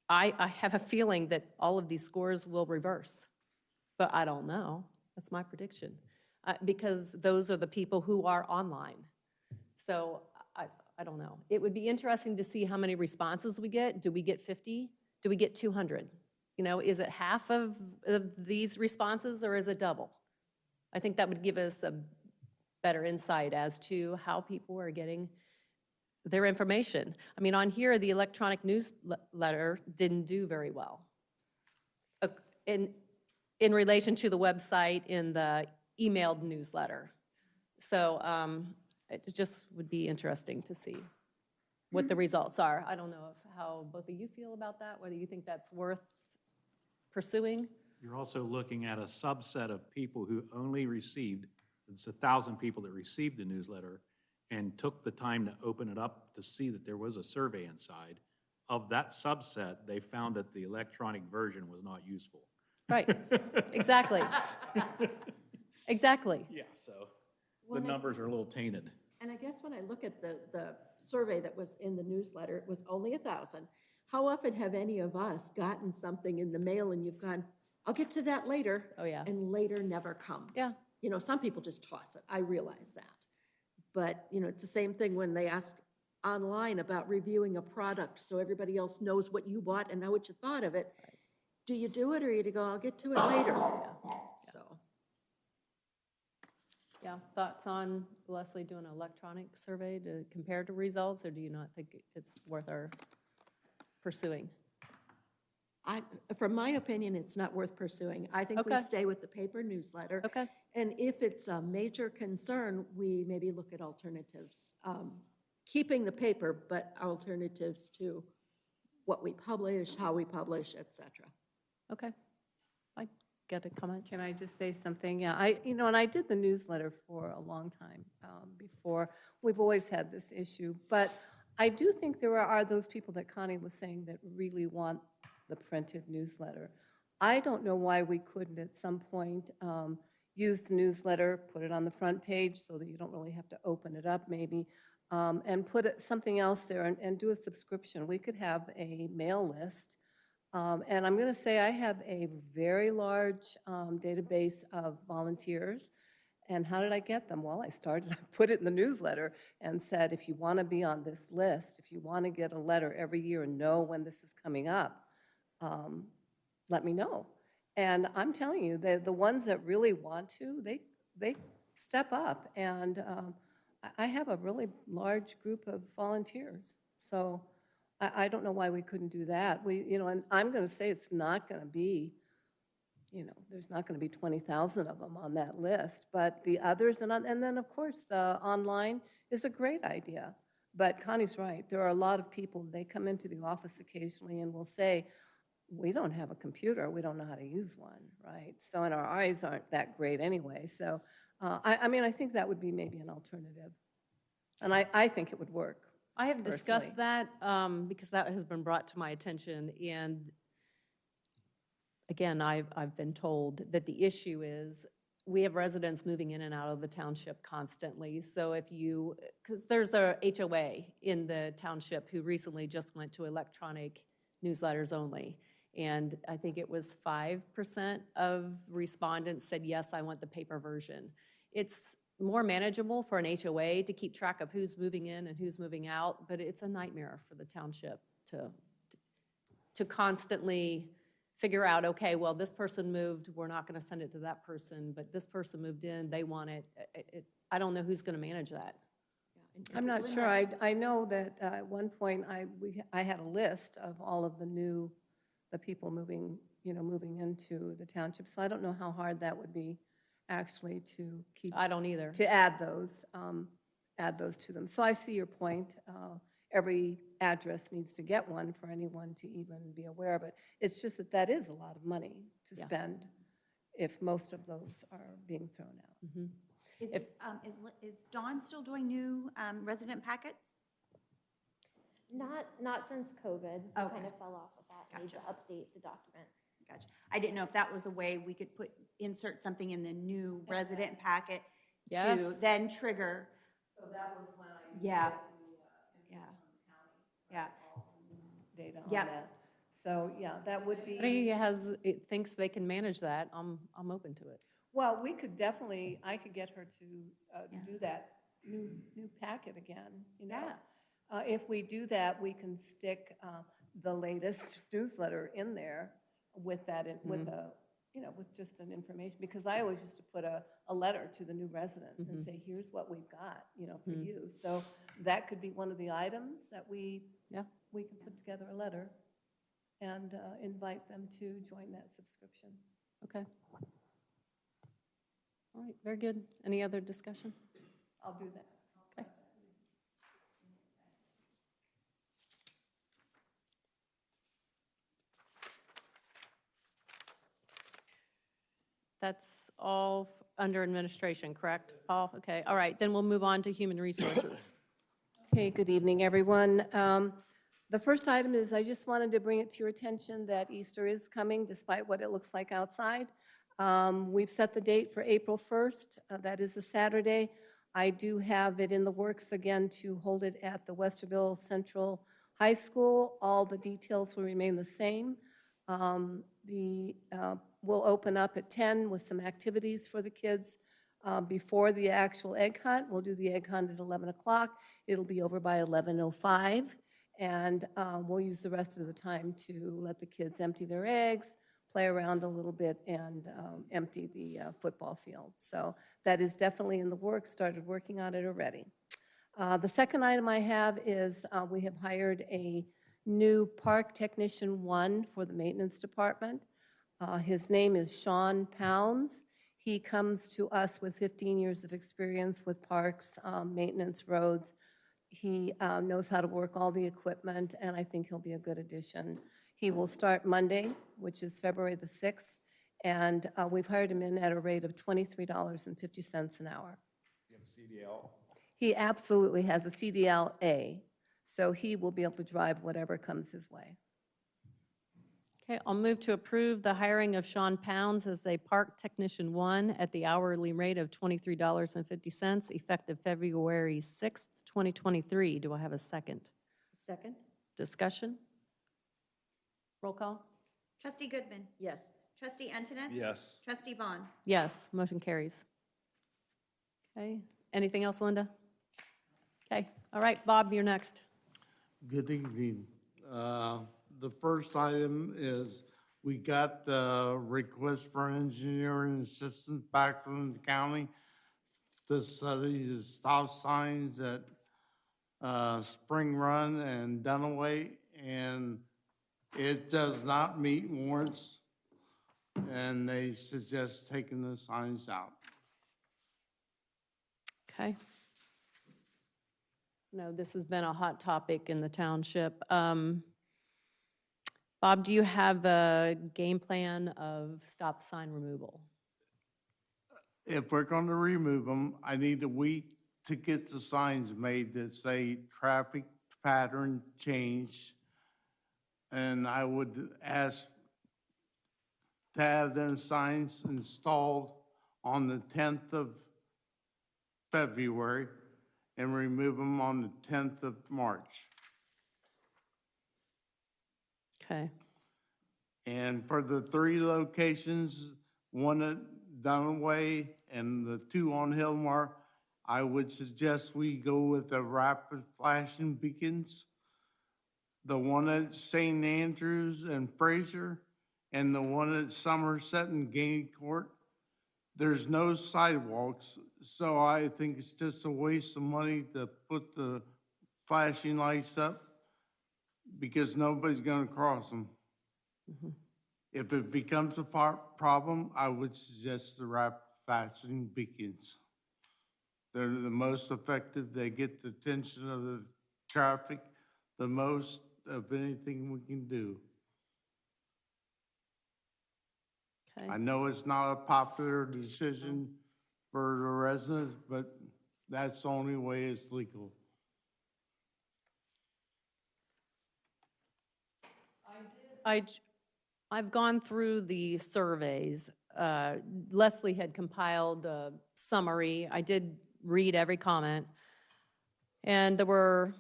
I have a feeling that all of these scores will reverse, but I don't know. That's my prediction. Because those are the people who are online. So I don't know. It would be interesting to see how many responses we get. Do we get 50? Do we get 200? You know, is it half of these responses or is it double? I think that would give us a better insight as to how people are getting their information. I mean, on here, the electronic newsletter didn't do very well. In relation to the website in the emailed newsletter. So it just would be interesting to see what the results are. I don't know how both of you feel about that, whether you think that's worth pursuing. You're also looking at a subset of people who only received, it's 1,000 people that received the newsletter and took the time to open it up to see that there was a survey inside. Of that subset, they found that the electronic version was not useful. Right, exactly. Exactly. Yeah, so Well, the and I- numbers are a little tainted. And I guess when I look at the survey that was in the newsletter, it was only 1,000. How often have any of us gotten something in the mail and you've gone, I'll get to that later? Oh, yeah. And later never comes. Yeah. You know, some people just toss it. I realize that. But, you know, it's the same thing when they ask online about reviewing a product so everybody else knows what you bought and what you thought of it. Do you do it or you go, I'll get to it later? So. Yeah, thoughts on Leslie doing an electronic survey to compare to results, or do you not think it's worth our pursuing? From my opinion, it's not worth pursuing. I think we Okay. stay with the paper newsletter. Okay. And if it's a major concern, we maybe look at alternatives. Keeping the paper, but alternatives to what we publish, how we publish, et cetera. Okay. I get a comment? Can I just say something? Yeah, and I did the newsletter for a long time before. We've always had this issue, but I do think there are those people that Connie was saying that really want the printed newsletter. I don't know why we couldn't at some point use the newsletter, put it on the front page so that you don't really have to open it up maybe, and put something else there and do a subscription. We could have a mail list. And I'm going to say I have a very large database of volunteers. And how did I get them? Well, I put it in the newsletter and said, if you want to be on this list, if you want to get a letter every year and know when this is coming up, let me know. And I'm telling you, the ones that really want to, they step up. And I have a really large group of volunteers. So I don't know why we couldn't do that. And I'm going to say it's not going to be, there's not going to be 20,000 of them on that list, but the others, and then of course the online is a great idea. But Connie's right. There are a lot of people, they come into the office occasionally and will say, we don't have a computer. We don't know how to use one, right? So, and our eyes aren't that great anyway. So, I think that would be maybe an alternative. And I think it would work. I have discussed personally. that because that has been brought to my attention. And again, I've been told that the issue is we have residents moving in and out of the township constantly. So because there's a HOA in the township who recently just went to electronic newsletters only. And I think it was 5% of respondents said, yes, I want the paper version. It's more manageable for an HOA to keep track of who's moving in and who's moving out, but it's a nightmare for the township to constantly figure out, okay, well, this person moved, we're not going to send it to that person, but this person moved in, they want it. I don't know who's going to manage that. I'm not sure. I know that at one point I had a list of all of the people moving into the township. So I don't know how hard that would be actually to keep. I don't either. To add those to them. So I see your point. Every address needs to get one for anyone to even be aware of it. It's just that is a lot of money to Yeah. spend if most of those are being thrown out. Mhm. Is Dawn still doing new resident packets? Not since COVID. We kind Okay. of fell off with that. Need to Gotcha. update the document. Gotcha. I didn't know if that was a way we could insert something in the new resident packet to Yes. then trigger. So that was when I. Yeah. Yeah. Yeah. Data on Yep. that. So, yeah, that would be. It thinks they can manage that, I'm open to it. Well, we could definitely, I could get her to Yeah. do that new packet again, you know? Yeah. If we do that, we can stick the latest newsletter in there with that, with a, you know, with just an information, because I always used to put a letter to the new resident and say, here's what we've got, you know, for you. So that could be one of the items that we can put together a letter and invite them to join that subscription. Okay. All right, very good. Any other discussion? I'll do that. Okay. That's all under administration, correct, Paul? Okay, all right, then we'll move on to human resources. Okay, good evening, everyone. The first item is I just wanted to bring it to your attention that Easter is coming despite what it looks like outside. We've set the date for April 1st. That is a Saturday. I do have it in the works again to hold it at the Westerville Central High School. All the details will remain the same. We'll open up at 10 with some activities for the kids before the actual egg hunt. We'll do the egg hunt at 11 o'clock. It'll be over by 11:05, and we'll use the rest of the time to let the kids empty their eggs, play around a little bit, and empty the football field. So that is definitely in the works, started working on it already. The second item I have is we have hired a new park technician 1 for the maintenance department. His name is Sean Pounds. He comes to us with 15 years of experience with parks, maintenance, roads. He knows how to work all the equipment, and I think he'll be a good addition. He will start Monday, which is February the 6th, and we've hired him in at a rate of $23.50 an hour. You have a CDL? He absolutely has a CDL-A, so he will be able to drive whatever comes his way. Okay, I'll move to approve the hiring of Sean Pounds as a park technician 1 at the hourly rate of $23.50, effective February 6th, 2023. Do I have a second? Second? Discussion? Roll call? Trustee Goodman. Yes. Trustee Antoinette. Yes. Trustee Vaughn. Yes, motion carries. Okay, anything else, Linda? Okay, all right, Bob, you're next. Good evening. The first item is we got the request for engineering assistance back from the county to study the stop signs at Spring Run and Dunaway, and it does not meet warrants, and they suggest taking the signs out. Okay. No, this has been a hot topic in the township. Bob, do you have a game plan of stop sign removal? If we're going to remove them, I need a week to get the signs made that say traffic pattern change. And I would ask to have them signs installed on the 10th of February and remove them on the 10th of March. Okay, And for the 3 locations, one at Dunaway and the 2 on Hillmar, I would suggest we go with the rapid flashing beacons. The one at St. Andrews and Fraser, and the one at Somerset and Game Court. There's no sidewalks, so I think it's just a waste of money to put the flashing lights up because nobody's gonna cross them. If it becomes a problem, I would suggest the rapid flashing beacons. They're the most effective. They get the attention of the traffic the most of anything we can do. okay. I know it's not a popular decision for the residents, but that's the only way it's legal. I've gone through the surveys. Leslie had compiled a summary. I did read every comment. And there were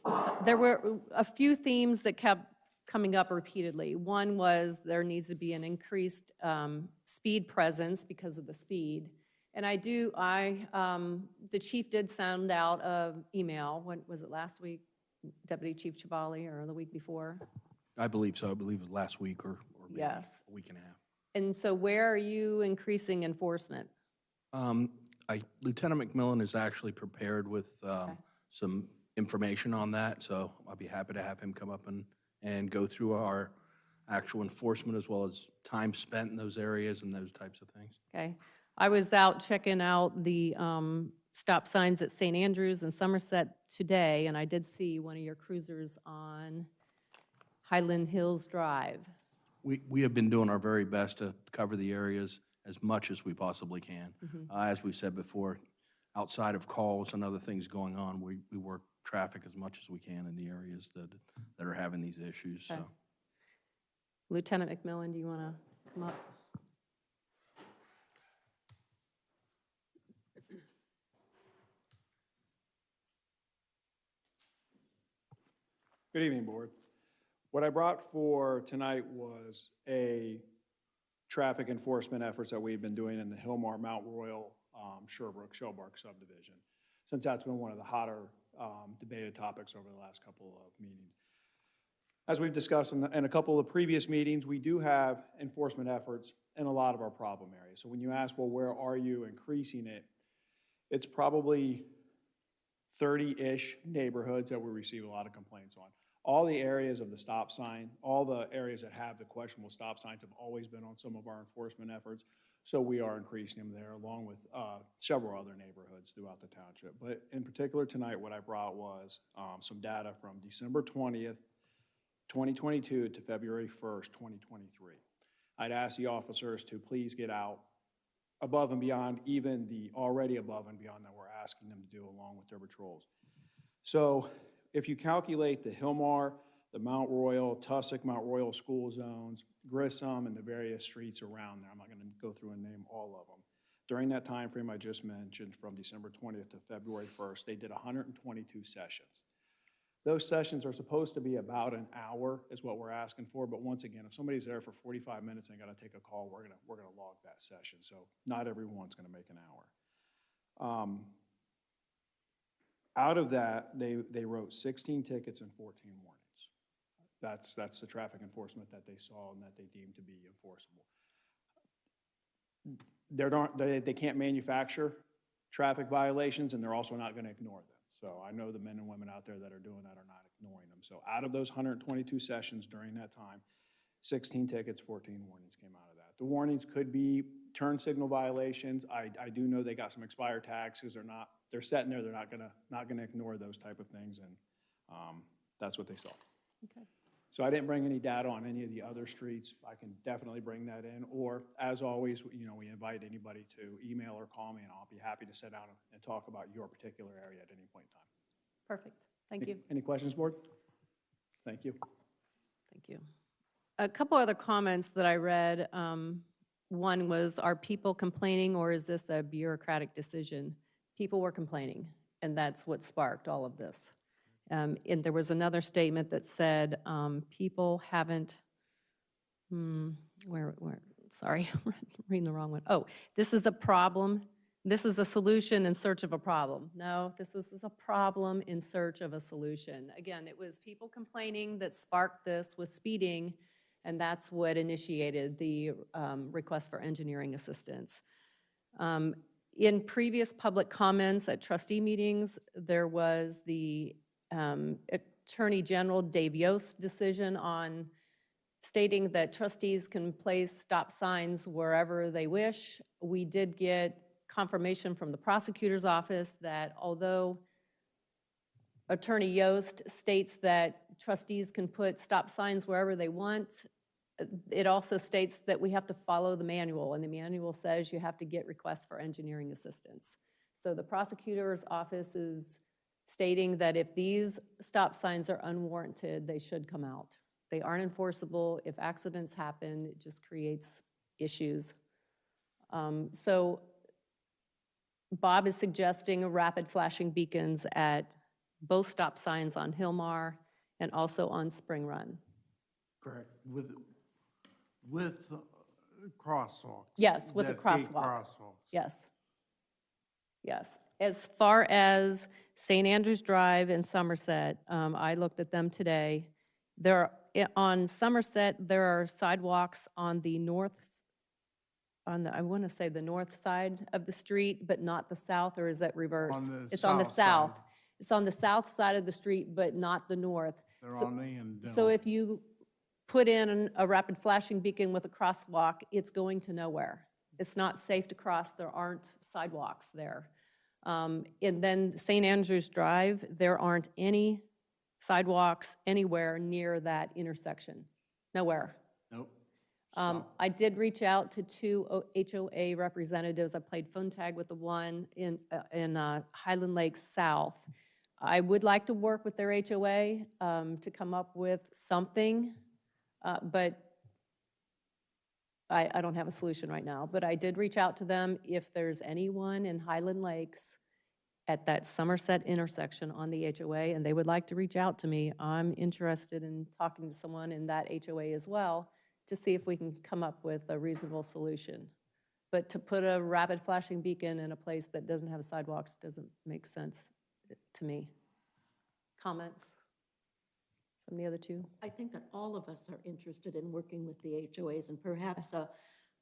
a few themes that kept coming up repeatedly. One was there needs to be an increased speed presence because of the speed. And the chief did send out an email, when, was it last week? Deputy Chief Chabali, or the week before? I believe so. I believe it was last week or maybe Yes. a week and a half. And so where are you increasing enforcement? Lieutenant McMillan is actually prepared with some information on that, so I'll be happy to have him come up and go through our actual enforcement as well as time spent in those areas and those types of things. Okay. I was out checking out the stop signs at St. Andrews and Somerset today, and I did see one of your cruisers on Highland Hills Drive. We have been doing our very best to cover the areas as much as we possibly can. As we've said before, outside of calls and other things going on, we work traffic as much as we can in the areas that are having these issues, so. Okay. Lieutenant McMillan, do you want to come up? Good evening, Board. What I brought for tonight was a traffic enforcement efforts that we've been doing in the Hillmar, Mount Royal, Sherbrooke, Shellbark subdivision, since that's been one of the hotter debated topics over the last couple of meetings. As we've discussed in a couple of previous meetings, we do have enforcement efforts in a lot of our problem areas. So when you ask, well, where are you increasing it? It's probably 30-ish neighborhoods that we receive a lot of complaints on. All the areas of the stop sign, all the areas that have the questionable stop signs have always been on some of our enforcement efforts. So we are increasing them there along with several other neighborhoods throughout the township. But in particular tonight, what I brought was some data from December 20th, 2022 to February 1st, 2023. I'd ask the officers to please get out above and beyond even the already above and beyond that we're asking them to do along with their patrols. So if you calculate the Hillmar, the Mount Royal, Tussock, Mount Royal school zones, Grissom, and the various streets around there, I'm not going to go through and name all of them. During that time frame I just mentioned, from December 20th to February 1st, they did 122 sessions. Those sessions are supposed to be about an hour is what we're asking for, but once again, if somebody's there for 45 minutes and got to take a call, we're gonna log that session. So not everyone's going to make an hour. Out of that, they wrote 16 tickets and 14 warnings. That's the traffic enforcement that they saw and that they deemed to be enforceable. They can't manufacture traffic violations, and they're also not going to ignore them. So I know the men and women out there that are doing that are not ignoring them. So out of those 122 sessions during that time, 16 tickets, 14 warnings came out of that. The warnings could be turn signal violations. I do know they got some expired tags because they're sitting there. They're not gonna ignore those type of things, and that's what they saw. Okay. So I didn't bring any data on any of the other streets. I can definitely bring that in, or as always, we invite anybody to email or call me, and I'll be happy to sit down and talk about your particular area at any point in time. Perfect. Thank you. Any questions, Board? Thank you. Thank you. A couple other comments that I read. One was, are people complaining, or is this a bureaucratic decision? People were complaining, and that's what sparked all of this. And there was another statement that said people haven't, sorry, I'm reading the wrong one. Oh, this is a problem. This is a solution in search of a problem. No, this is a problem in search of a solution. Again, it was people complaining that sparked this with speeding, and that's what initiated the request for engineering assistance. In previous public comments at trustee meetings, there was the Attorney General Dave Yost's decision on stating that trustees can place stop signs wherever they wish. We did get confirmation from the prosecutor's office that although Attorney Yost states that trustees can put stop signs wherever they want, it also states that we have to follow the manual, and the manual says you have to get requests for engineering assistance. So the prosecutor's office is stating that if these stop signs are unwarranted, they should come out. They aren't enforceable. If accidents happen, it just creates issues. So Bob is suggesting rapid flashing beacons at both stop signs on Hillmar and also on Spring Run. Correct. With crosswalks. Yes, with a that gate crosswalk. Crosswalks. Yes. Yes. As far as St. Andrews Drive and Somerset, I looked at them today. On Somerset, there are sidewalks on the I want to say the north side of the street, but not the south, or is that reverse? On the It's on the south south. side. It's on the south side of the street, but not the north. They're So- on the end. So if you put in a rapid flashing beacon with a crosswalk, it's going to nowhere. It's not safe to cross, there aren't sidewalks there. And then St. Andrews Drive, there aren't any sidewalks anywhere near that intersection, nowhere. Nope. I did reach out to two HOA representatives. I played phone tag with the one in Highland Lakes South. I would like to work with their HOA to come up with something, but I don't have a solution right now. But I did reach out to them if there's anyone in Highland Lakes at that Somerset intersection on the HOA, and they would like to reach out to me. I'm interested in talking to someone in that HOA as well to see if we can come up with a reasonable solution. But to put a rapid flashing beacon in a place that doesn't have sidewalks doesn't make sense to me. Comments from the other two? I think that all of us are interested in working with the HOAs, and perhaps a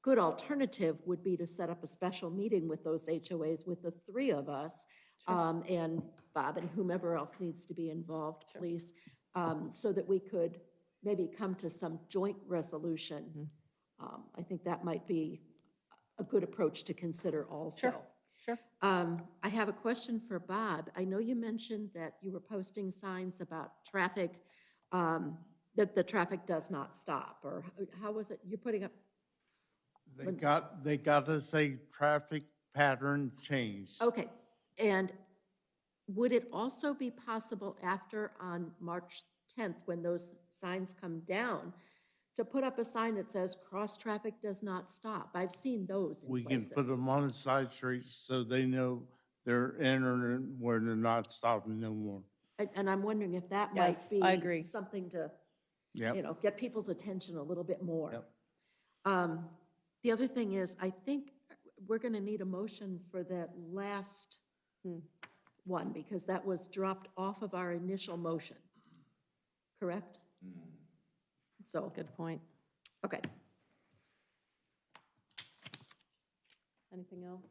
good alternative would be to set up a special meeting with those HOAs with the three of us, and Bob and whomever else needs to be involved, please, so that we could maybe come to some joint resolution. I think that might be a good approach to consider also. Sure. I have a question for Bob. I know you mentioned that you were posting signs about traffic, that the traffic does not stop, or how was it? You're putting up, They got to say traffic pattern change. okay. And would it also be possible after on March 10th, when those signs come down, to put up a sign that says cross-traffic does not stop? I've seen those in We can places. put them on the side streets so they know they're entering where they're not stopping no more. And I'm wondering if that might Yes, be I agree. something to, Yep. get people's attention a little bit more. Yep. The other thing is, I think we're going to need a motion for that last one, because that was dropped off of our initial motion, correct? So, Good point. okay. Anything else?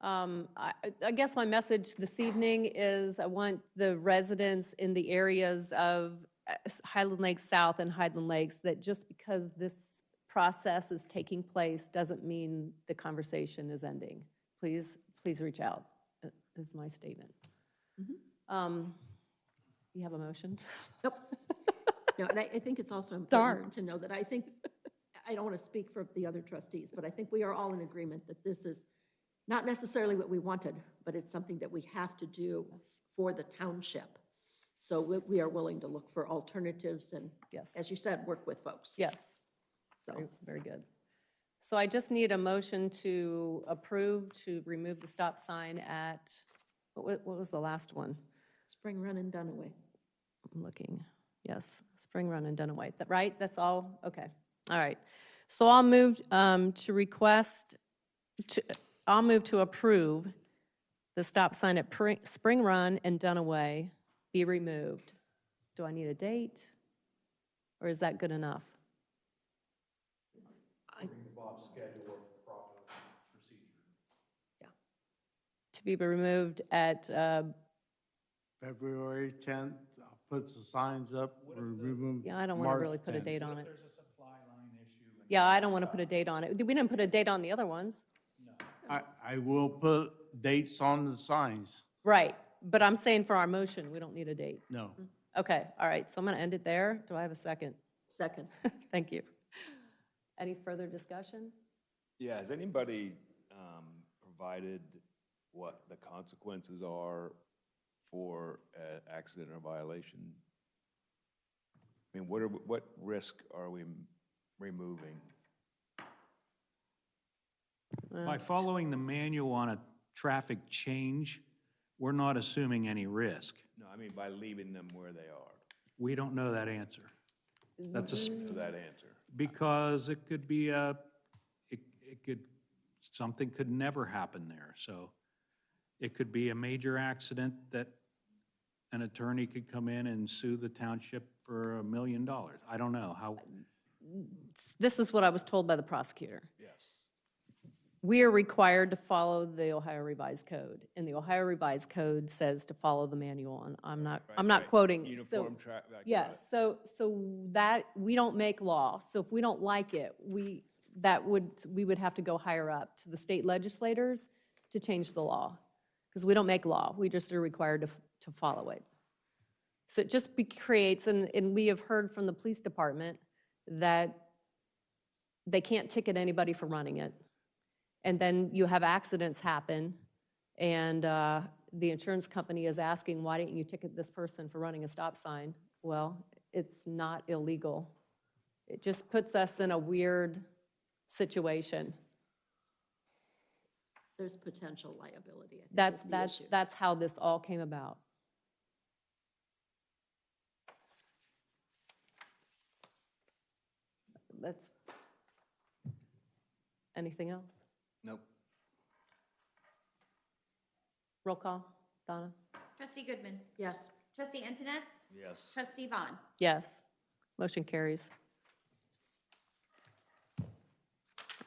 I guess my message this evening is I want the residents in the areas of Highland Lakes South and Highland Lakes that just because this process is taking place doesn't mean the conversation is ending. Please reach out, is my statement. You have a motion? Nope. No, and I think it's also Darn. important to know that I think, I don't want to speak for the other trustees, but I think we are all in agreement that this is not necessarily what we wanted, but it's something that we have to do for the township. So we are willing to look for alternatives and, Yes. as you said, work with folks. Yes. So, Very good. So I just need a motion to approve to remove the stop sign at, what was the last one? Spring Run and Dunaway. I'm looking. Yes, Spring Run and Dunaway. Right? That's all? Okay. All right. So I'll move I'll move to approve the stop sign at Spring Run and Dunaway be removed. Do I need a date? Or is that good enough? To be removed at, February 10th, I'll put the signs up, remove them. yeah, I don't want to March really put a 10th. date on it. There's a supply line issue. Yeah, I don't want to put a date on it. We didn't put a date on the other ones. I will put dates on the signs. Right, but I'm saying for our motion, we don't need a date. No. Okay, all right, so I'm going to end it there. Do I have a second? Second. Thank you. Any further discussion? Yeah, has anybody provided what the consequences are for an accident or violation? I mean, what risk are we removing? By following the manual on a traffic change, we're not assuming any risk. No, I mean by leaving them where they are. We don't know that answer. That's a, For that answer. because it could be something could never happen there. So it could be a major accident that an attorney could come in and sue the township for $1 million. I don't know how. This is what I was told by the prosecutor. Yes. We are required to follow the Ohio Revised Code, and the Ohio Revised Code says to follow the manual, and I'm not Right. quoting. Uniform So, right, yes, so that, we don't make law, so if we don't like it, we would have to go higher up to the state legislators to change the law, because we don't make law, we just are required to follow it. So it just creates, and we have heard from the police department that they can't ticket anybody for running it. And then you have accidents happen, and the insurance company is asking, why didn't you ticket this person for running a stop sign? Well, it's not illegal. It just puts us in a weird situation. There's potential liability, I think, is the issue. That's how this all came about. Anything else? Nope. Roll call, Donna? Trustee Goodman? Yes. Trustee Antonetts? Yes. Trustee Vaughn? Yes. Motion carries.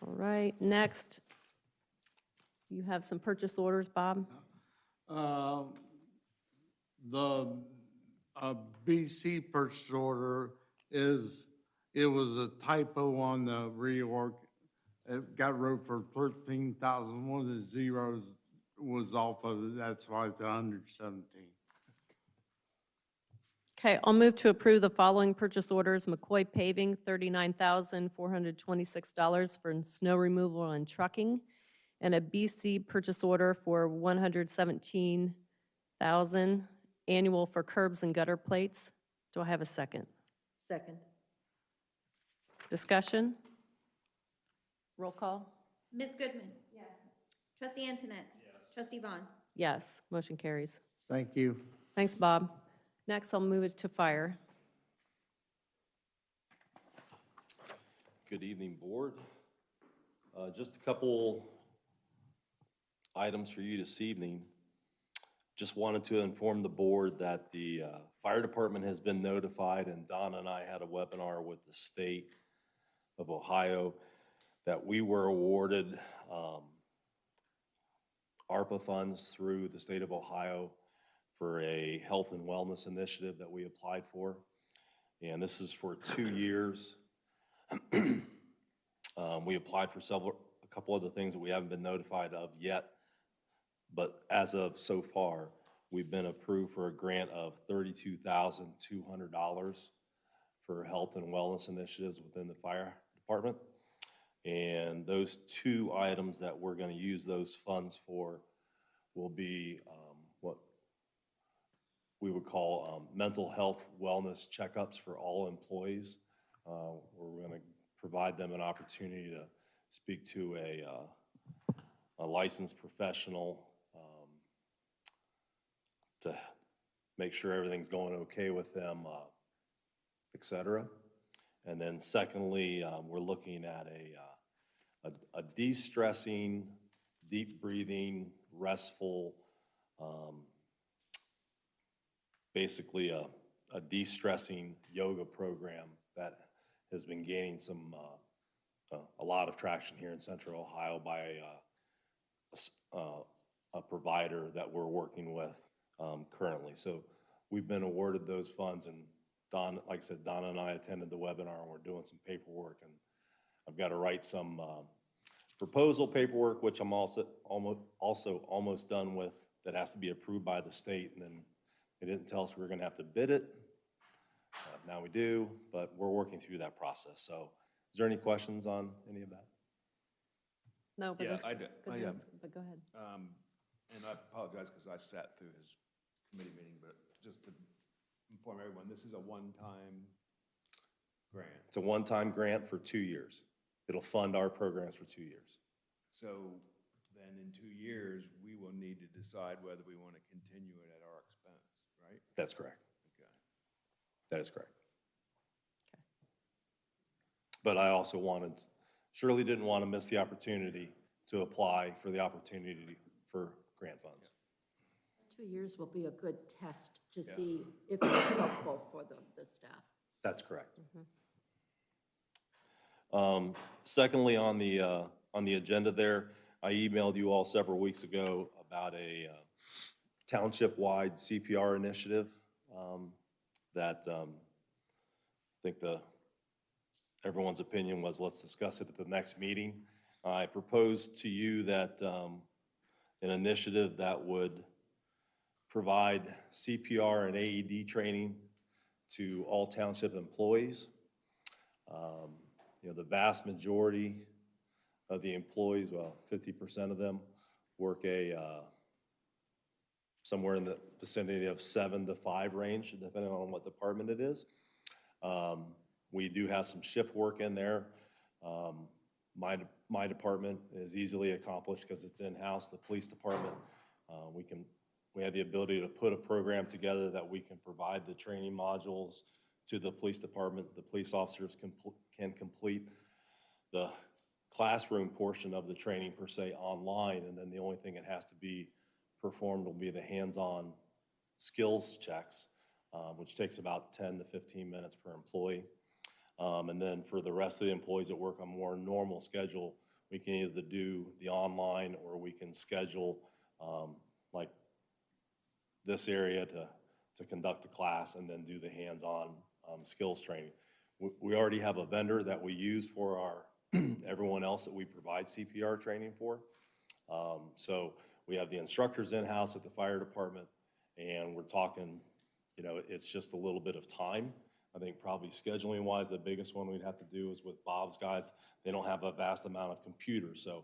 All right, next, you have some purchase orders, Bob? The BC purchase order it was a typo on the reorg. It got wrote for 13,000. One of the zeros was off of it. That's why it's 117. Okay, I'll move to approve the following purchase orders. McCoy Paving, $39,426 for snow removal and trucking, and a BC purchase order for $117,000 annual for curbs and gutter plates. Do I have a second? Second. Discussion? Roll call? Ms. Goodman? Yes. Trustee Antonetts? Yes. Trustee Vaughn? Yes, motion carries. Thank you. Thanks, Bob. Next, I'll move it to fire. Good evening, Board. Just a couple items for you this evening. Just wanted to inform the Board that the Fire Department has been notified, and Donna and I had a webinar with the state of Ohio that we were awarded ARPA funds through the state of Ohio for a health and wellness initiative that we applied for. And this is for 2 years. We applied for a couple other things that we haven't been notified of yet. But as of so far, we've been approved for a grant of $32,200 for health and wellness initiatives within the fire department. And those 2 items that we're going to use those funds for will be what we would call mental health wellness checkups for all employees. We're going to provide them an opportunity to speak to a licensed professional to make sure everything's going okay with them, et cetera. And then secondly, we're looking at a de-stressing, deep breathing, restful, basically a de-stressing yoga program that has been gaining a lot of traction here in Central Ohio by a provider that we're working with currently. So we've been awarded those funds, and like I said, Donna and I attended the webinar, and we're doing some paperwork, and I've got to write some proposal paperwork, which I'm also almost done with, that has to be approved by the state, and then they didn't tell us we were going to have to bid it. Now we do, but we're working through that process. So is there any questions on any of that? No, but Yeah, that's I good do. news, but go ahead. And I apologize because I sat through his committee meeting, but just to inform everyone, this is a one-time grant. It's a one-time grant for 2 years. It'll fund our programs for 2 years. So then in 2 years, we will need to decide whether we want to continue it at our expense, right? That's correct. Okay. That is correct. But I also Shirley didn't want to miss the opportunity to apply for the opportunity for grant funds. 2 years will be a good test to see if it's helpful for the staff. That's correct. Secondly, on the agenda there, I emailed you all several weeks ago about a township-wide CPR initiative that I think everyone's opinion was, let's discuss it at the next meeting. I proposed to you that an initiative that would provide CPR and AED training to all township employees. The vast majority of the employees, well, 50% of them, work somewhere in the vicinity of 7 to 5 range, depending on what department it is. We do have some shift work in there. My department is easily accomplished because it's in-house. The police department, we have the ability to put a program together that we can provide the training modules to the police department. The police officers can complete the classroom portion of the training per se online, and then the only thing that has to be performed will be the hands-on skills checks, which takes about 10 to 15 minutes per employee. And then for the rest of the employees that work on more normal schedule, we can either do the online or we can schedule like this area to conduct a class and then do the hands-on skills training. We already have a vendor that we use for our everyone else that we provide CPR training for. So we have the instructors in-house at the fire department, and we're talking, it's just a little bit of time. I think probably scheduling-wise, the biggest one we'd have to do is with Bob's guys. They don't have a vast amount of computers, so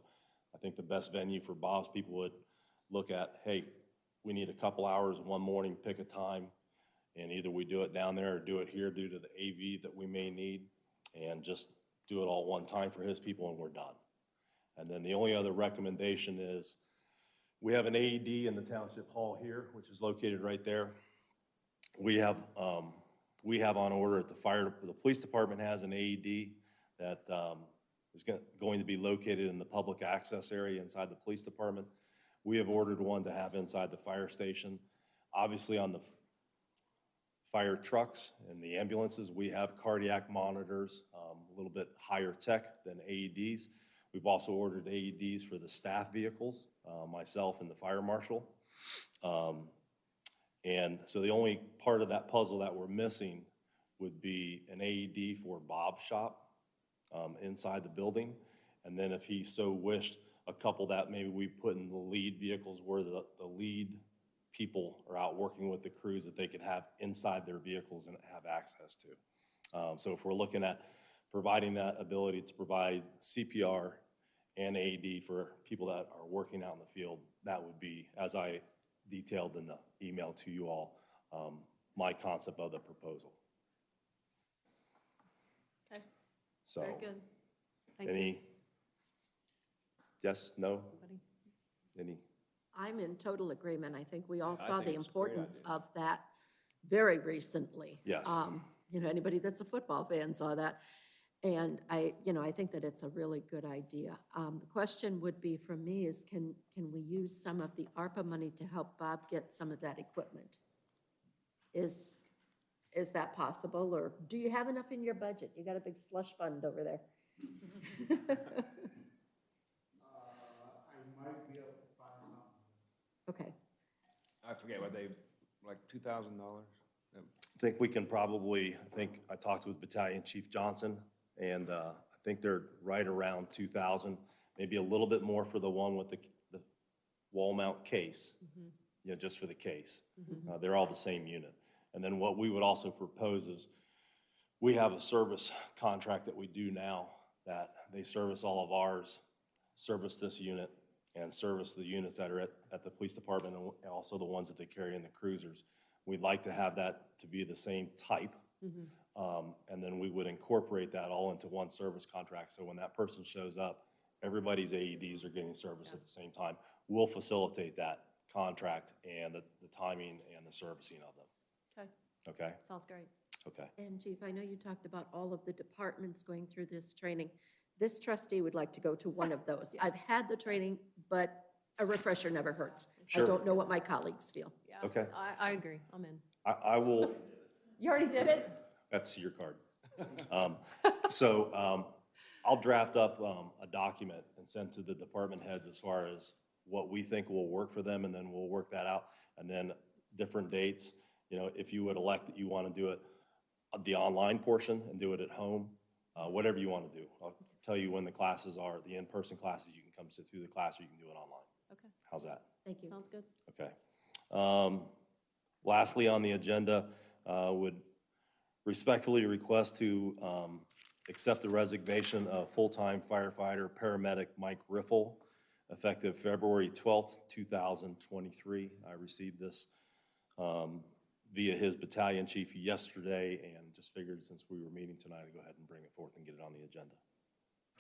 I think the best venue for Bob's people would look at, hey, we need a couple hours one morning, pick a time, and either we do it down there or do it here due to the AV that we may need, and just do it all one time for his people and we're done. And then the only other recommendation is we have an AED in the township hall here, which is located right there. We have on order at the police department has an AED that is going to be located in the public access area inside the police department. We have ordered one to have inside the fire station. Obviously on the fire trucks and the ambulances, we have cardiac monitors, a little bit higher tech than AEDs. We've also ordered AEDs for the staff vehicles, myself and the fire marshal. And so the only part of that puzzle that we're missing would be an AED for Bob's shop inside the building. And then if he so wished, a couple that maybe we put in the lead vehicles where the lead people are out working with the crews that they could have inside their vehicles and have access to. So if we're looking at providing that ability to provide CPR and AED for people that are working out in the field, that would be, as I detailed in the email to you all, my concept of the proposal. Okay, So, very good. Thank you. any, yes, no? Anybody? Any? I'm in total agreement. I think we all Yeah, I saw think the it's a great importance idea. of that very recently. Yes. Anybody that's a football fan saw that. And I think that it's a really good idea. The question would be from me is, can we use some of the ARPA money to help Bob get some of that equipment? Is that possible, or do you have enough in your budget? You got a big slush fund over there. I might be able to find something. Okay, I forget, were they like $2,000? I think we can probably, I talked with Battalion Chief Johnson, and I think they're right around 2,000, maybe a little bit more for the one with the wall mount case, just for the case. They're all the same unit. And then what we would also propose is we have a service contract that we do now that they service all of ours, service this unit, and service the units that are at the police department and also the ones that they carry in the cruisers. We'd like to have that to be the same type. And then we would incorporate that all into one service contract. So when that person shows up, everybody's AEDs are getting service at the same time. We'll facilitate that contract and the timing and the servicing of them. Okay, Okay? Sounds great. Okay. and Chief, I know you talked about all of the departments going through this training. This trustee would like to go to one of those. I've had the training, but a refresher never hurts. I Sure. don't know what my colleagues feel. Yeah. Okay. I agree. I'm in. I will, You already did it? I have to see your card. I'll draft up a document and send to the department heads as far as what we think will work for them, and then we'll work that out. And then different dates, you know, if you would elect that you want to do it, the online portion and do it at home, whatever you want to do. I'll tell you when the classes are, the in-person classes, you can come sit through the class or you can do it online. Okay. How's that? Thank you. Sounds good. Okay. Lastly, on the agenda, would respectfully request to accept the resignation of full-time firefighter paramedic Mike Riffle, effective February 12th, 2023. I received this via his battalion chief yesterday, and just figured since we were meeting tonight, I'd go ahead and bring it forth and get it on the agenda.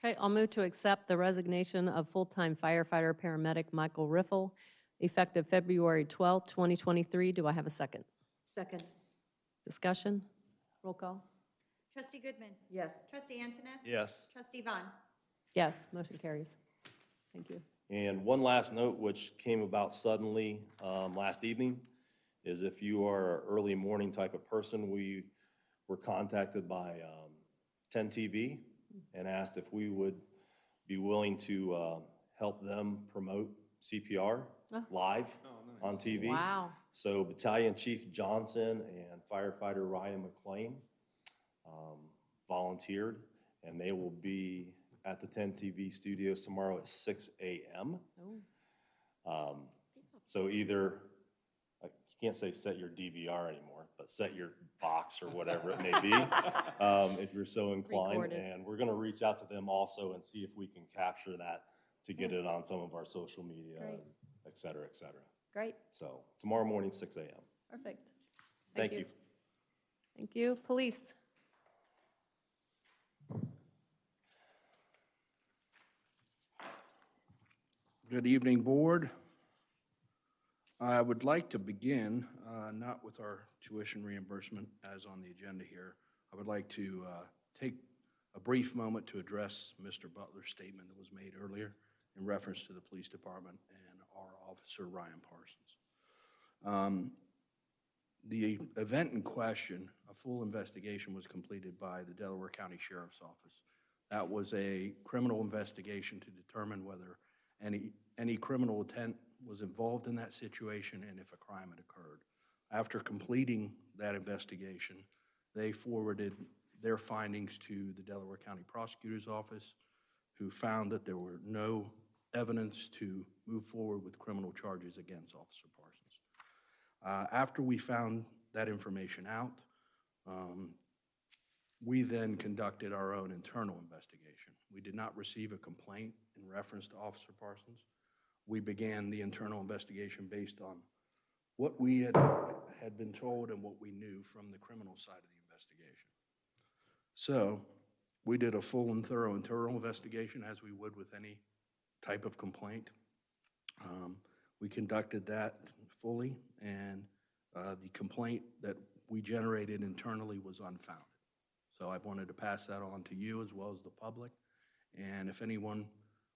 Okay, I'll move to accept the resignation of full-time firefighter paramedic Michael Riffle, effective February 12th, 2023. Do I have a second? Second, Discussion? Roll call? Trustee Goodman? yes. Trustee Antoinette? Yes. Trustee Vaughn? Yes, motion carries. Thank you. And one last note, which came about suddenly last evening, is if you are an early morning type of person, we were contacted by 10 TV and asked if we would be willing to help them promote CPR live on TV. Wow. So Battalion Chief Johnson and firefighter Ryan McLean volunteered, and they will be at the 10 TV studios tomorrow at 6 a.m. So either, you can't say set your DVR anymore, but set your box or whatever it may be, if you're so inclined. Record it. And we're gonna reach out to them also and see if we can capture that to get it on some of our social media, Great. et cetera, et cetera. Great, So tomorrow morning, 6 a.m. perfect. Thank you. Thank you. Police? Good evening, Board. I would like to begin, not with our tuition reimbursement as on the agenda here. I would like to take a brief moment to address Mr. Butler's statement that was made earlier in reference to the police department and our officer, Ryan Parsons. The event in question, a full investigation was completed by the Delaware County Sheriff's Office. That was a criminal investigation to determine whether any criminal intent was involved in that situation and if a crime had occurred. After completing that investigation, they forwarded their findings to the Delaware County Prosecutor's Office, who found that there were no evidence to move forward with criminal charges against Officer Parsons. After we found that information out, we then conducted our own internal investigation. We did not receive a complaint in reference to Officer Parsons. We began the internal investigation based on what we had been told and what we knew from the criminal side of the investigation. So we did a full and thorough internal investigation as we would with any type of complaint. We conducted that fully, and the complaint that we generated internally was unfounded. So I wanted to pass that on to you as well as the public. And if anyone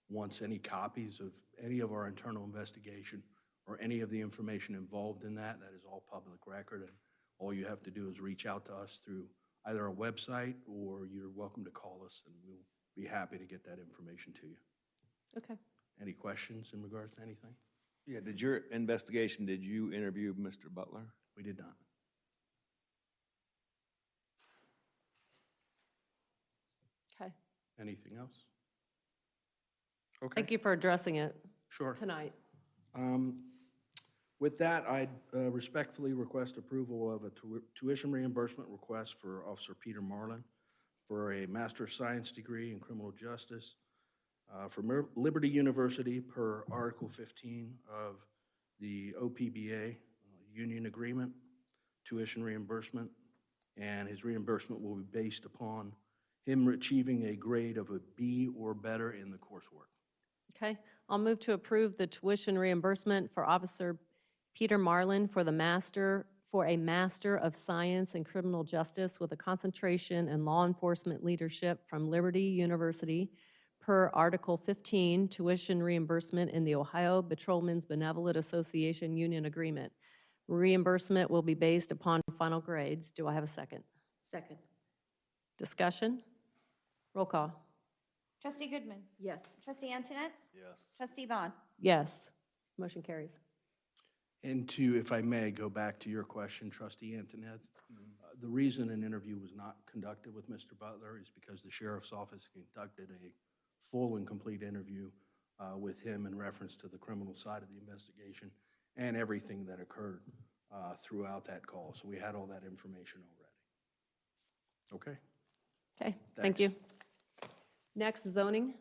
wants any copies of any of our internal investigation or any of the information involved in that, that is all public record. And all you have to do is reach out to us through either our website, or you're welcome to call us, and we'll be happy to get that information to you. Okay. Any questions in regards to anything? Yeah, did your investigation, did you interview Mr. Butler? We did not. Okay. Anything else? Okay. Thank you for addressing it Sure. tonight. With that, I'd respectfully request approval of a tuition reimbursement request for Officer Peter Marlin for a Master of Science degree in Criminal Justice For Liberty University, per Article 15 of the OPBA union agreement, tuition reimbursement, and his reimbursement will be based upon him achieving a grade of a B or better in the coursework. Okay, I'll move to approve the tuition reimbursement for Officer Peter Marlin for a Master of Science in Criminal Justice with a concentration in law enforcement leadership from Liberty University per Article 15, tuition reimbursement in the Ohio Patrolmen's Benevolent Association Union Agreement. Reimbursement will be based upon final grades. Do I have a second? Second. Discussion? Roll call. Trustee Goodman? Yes. Trustee Antonetts? Yes. Trustee Vaughn? Yes. Motion carries. And to, if I may, go back to your question, Trustee Antoinette. The reason an interview was not conducted with Mr. Butler is because the Sheriff's Office conducted a full and complete interview with him in reference to the criminal side of the investigation and everything that occurred throughout that call. So we had all that information already. Okay? Okay, thank Thanks. you. Next, zoning.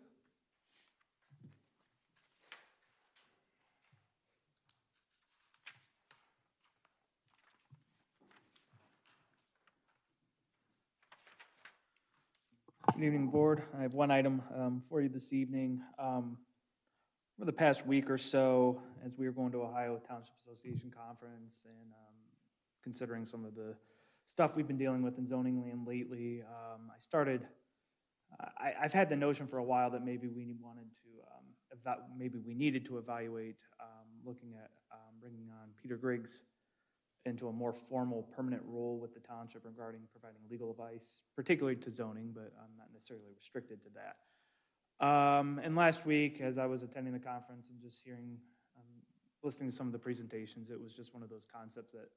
Good evening, Board. I have one item for you this evening. For the past week or so, as we were going to Ohio Township Association Conference and considering some of the stuff we've been dealing with in zoning land lately, I've had the notion for a while that maybe we needed to evaluate looking at bringing on Peter Griggs into a more formal, permanent role with the township regarding providing legal advice, particularly to zoning, but not necessarily restricted to that. And last week, as I was attending the conference and just listening to some of the presentations, it was just one of those concepts that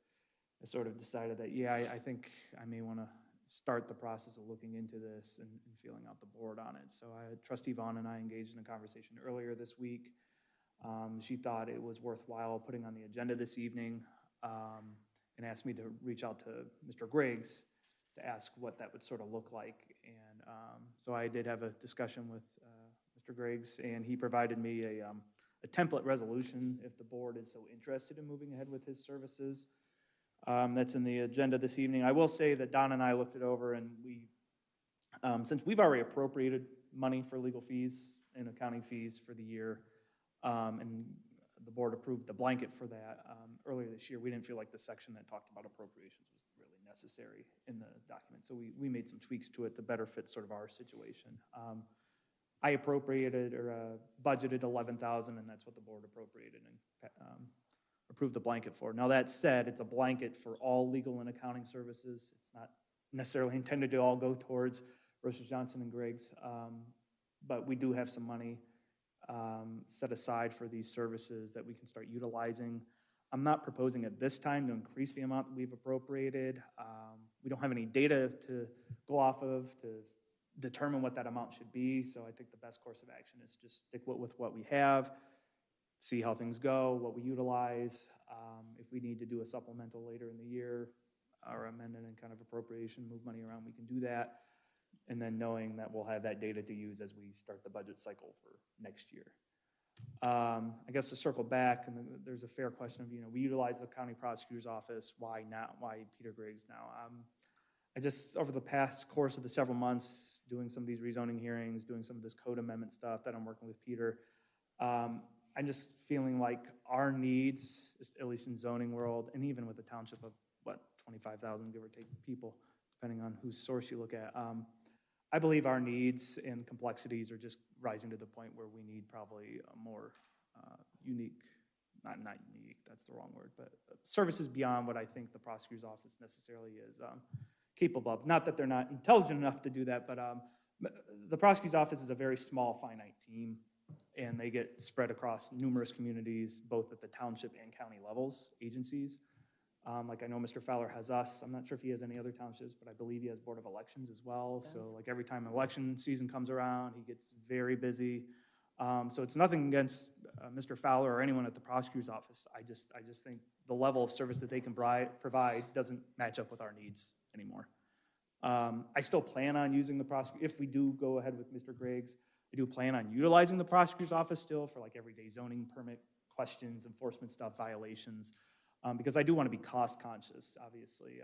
I sort of decided that, yeah, I think I may want to start the process of looking into this and feeling out the board on it. So Trustee Vaughn and I engaged in a conversation earlier this week. She thought it was worthwhile putting on the agenda this evening and asked me to reach out to Mr. Griggs to ask what that would sort of look like. And so I did have a discussion with Mr. Griggs, and he provided me a template resolution if the board is so interested in moving ahead with his services. That's in the agenda this evening. I will say that Don and I looked it over, and since we've already appropriated money for legal fees and accounting fees for the year, and the board approved the blanket for that earlier this year, we didn't feel like the section that talked about appropriations was really necessary in the document. So we made some tweaks to it to better fit sort of our situation. I appropriated or budgeted $11,000, and that's what the board appropriated and approved the blanket for. Now that said, it's a blanket for all legal and accounting services. It's not necessarily intended to all go towards Rochers, Johnson, and Griggs, but we do have some money set aside for these services that we can start utilizing. I'm not proposing at this time to increase the amount that we've appropriated. We don't have any data to go off of to determine what that amount should be, so I think the best course of action is just stick with what we have, see how things go, what we utilize. If we need to do a supplemental later in the year or amend it in kind of appropriation, move money around, we can do that. And then knowing that we'll have that data to use as we start the budget cycle for next year. I guess to circle back, and there's a fair question of, we utilize the county prosecutor's office, why now? Why Peter Griggs now? I just, over the past course of the several months, doing some of these rezoning hearings, doing some of this code amendment stuff that I'm working with Peter, I'm just feeling like our needs, at least in zoning world, and even with the township of, 25,000, give or take people, depending on whose source you look at, I believe our needs and complexities are just rising to the point where we need probably a more unique, not unique, that's the wrong word, but services beyond what I think the prosecutor's office necessarily is capable of. Not that they're not intelligent enough to do that, but the prosecutor's office is a very small, finite team, and they get spread across numerous communities, both at the township and county levels, agencies. Like I know Mr. Fowler has us. I'm not sure if he has any other townships, but I believe he has Board of Elections as well. So like every time election season comes around, he gets very busy. So it's nothing against Mr. Fowler or anyone at the prosecutor's office. I just think the level of service that they can provide doesn't match up with our needs anymore. I still plan on using the prosecutor. If we do go ahead with Mr. Griggs, I do plan on utilizing the prosecutor's office still for like everyday zoning permit questions, enforcement stuff, violations, because I do want to be cost conscious, obviously.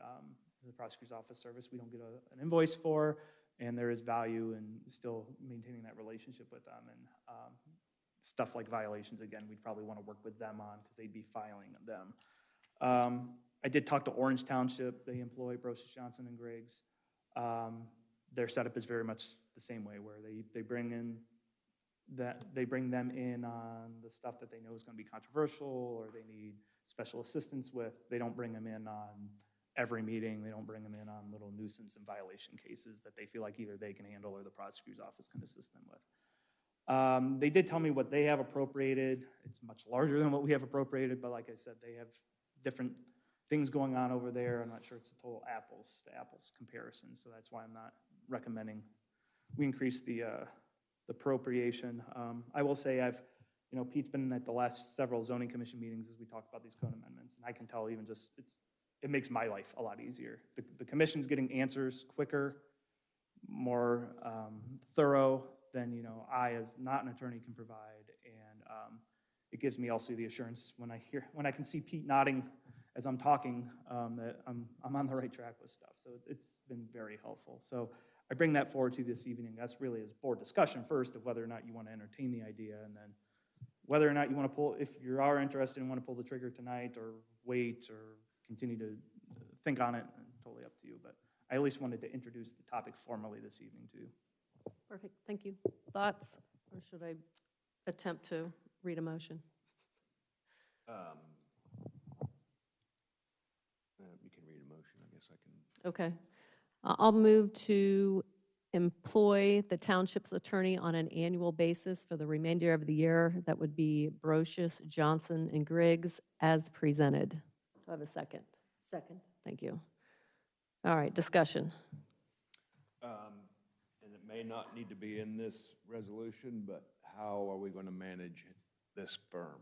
The prosecutor's office service, we don't get an invoice for, and there is value in still maintaining that relationship with them. And stuff like violations, again, we'd probably want to work with them on because they'd be filing them. I did talk to Orange Township. They employ Brocious, Johnson, and Griggs. Their setup is very much the same way, where they bring them in on the stuff that they know is going to be controversial or they need special assistance with. They don't bring them in on every meeting. They don't bring them in on little nuisance and violation cases that they feel like either they can handle or the prosecutor's office can assist them with. They did tell me what they have appropriated. It's much larger than what we have appropriated, but like I said, they have different things going on over there. I'm not sure it's a total apples to apples comparison, so that's why I'm not recommending we increase the appropriation. I will say Pete's been at the last several zoning commission meetings as we talk about these code amendments, and I can tell even just it makes my life a lot easier. The commission's getting answers quicker, more thorough than I as not an attorney can provide, and it gives me also the assurance when I can see Pete nodding as I'm talking that I'm on the right track with stuff. So it's been very helpful. So I bring that forward to you this evening. That's really is board discussion first of whether or not you want to entertain the idea, and then whether or not you want to pull, if you are interested and want to pull the trigger tonight or wait or continue to think on it, totally up to you. But I at least wanted to introduce the topic formally this evening to you. Perfect, thank you. Thoughts, or should I attempt to read a motion? You can read a motion, I guess I can. Okay. I'll move to employ the township's attorney on an annual basis for the remainder of the year. That would be Brocious, Johnson, and Griggs as presented. Do I have a second? Second. Thank you. All right, discussion. And it may not need to be in this resolution, but how are we going to manage this firm?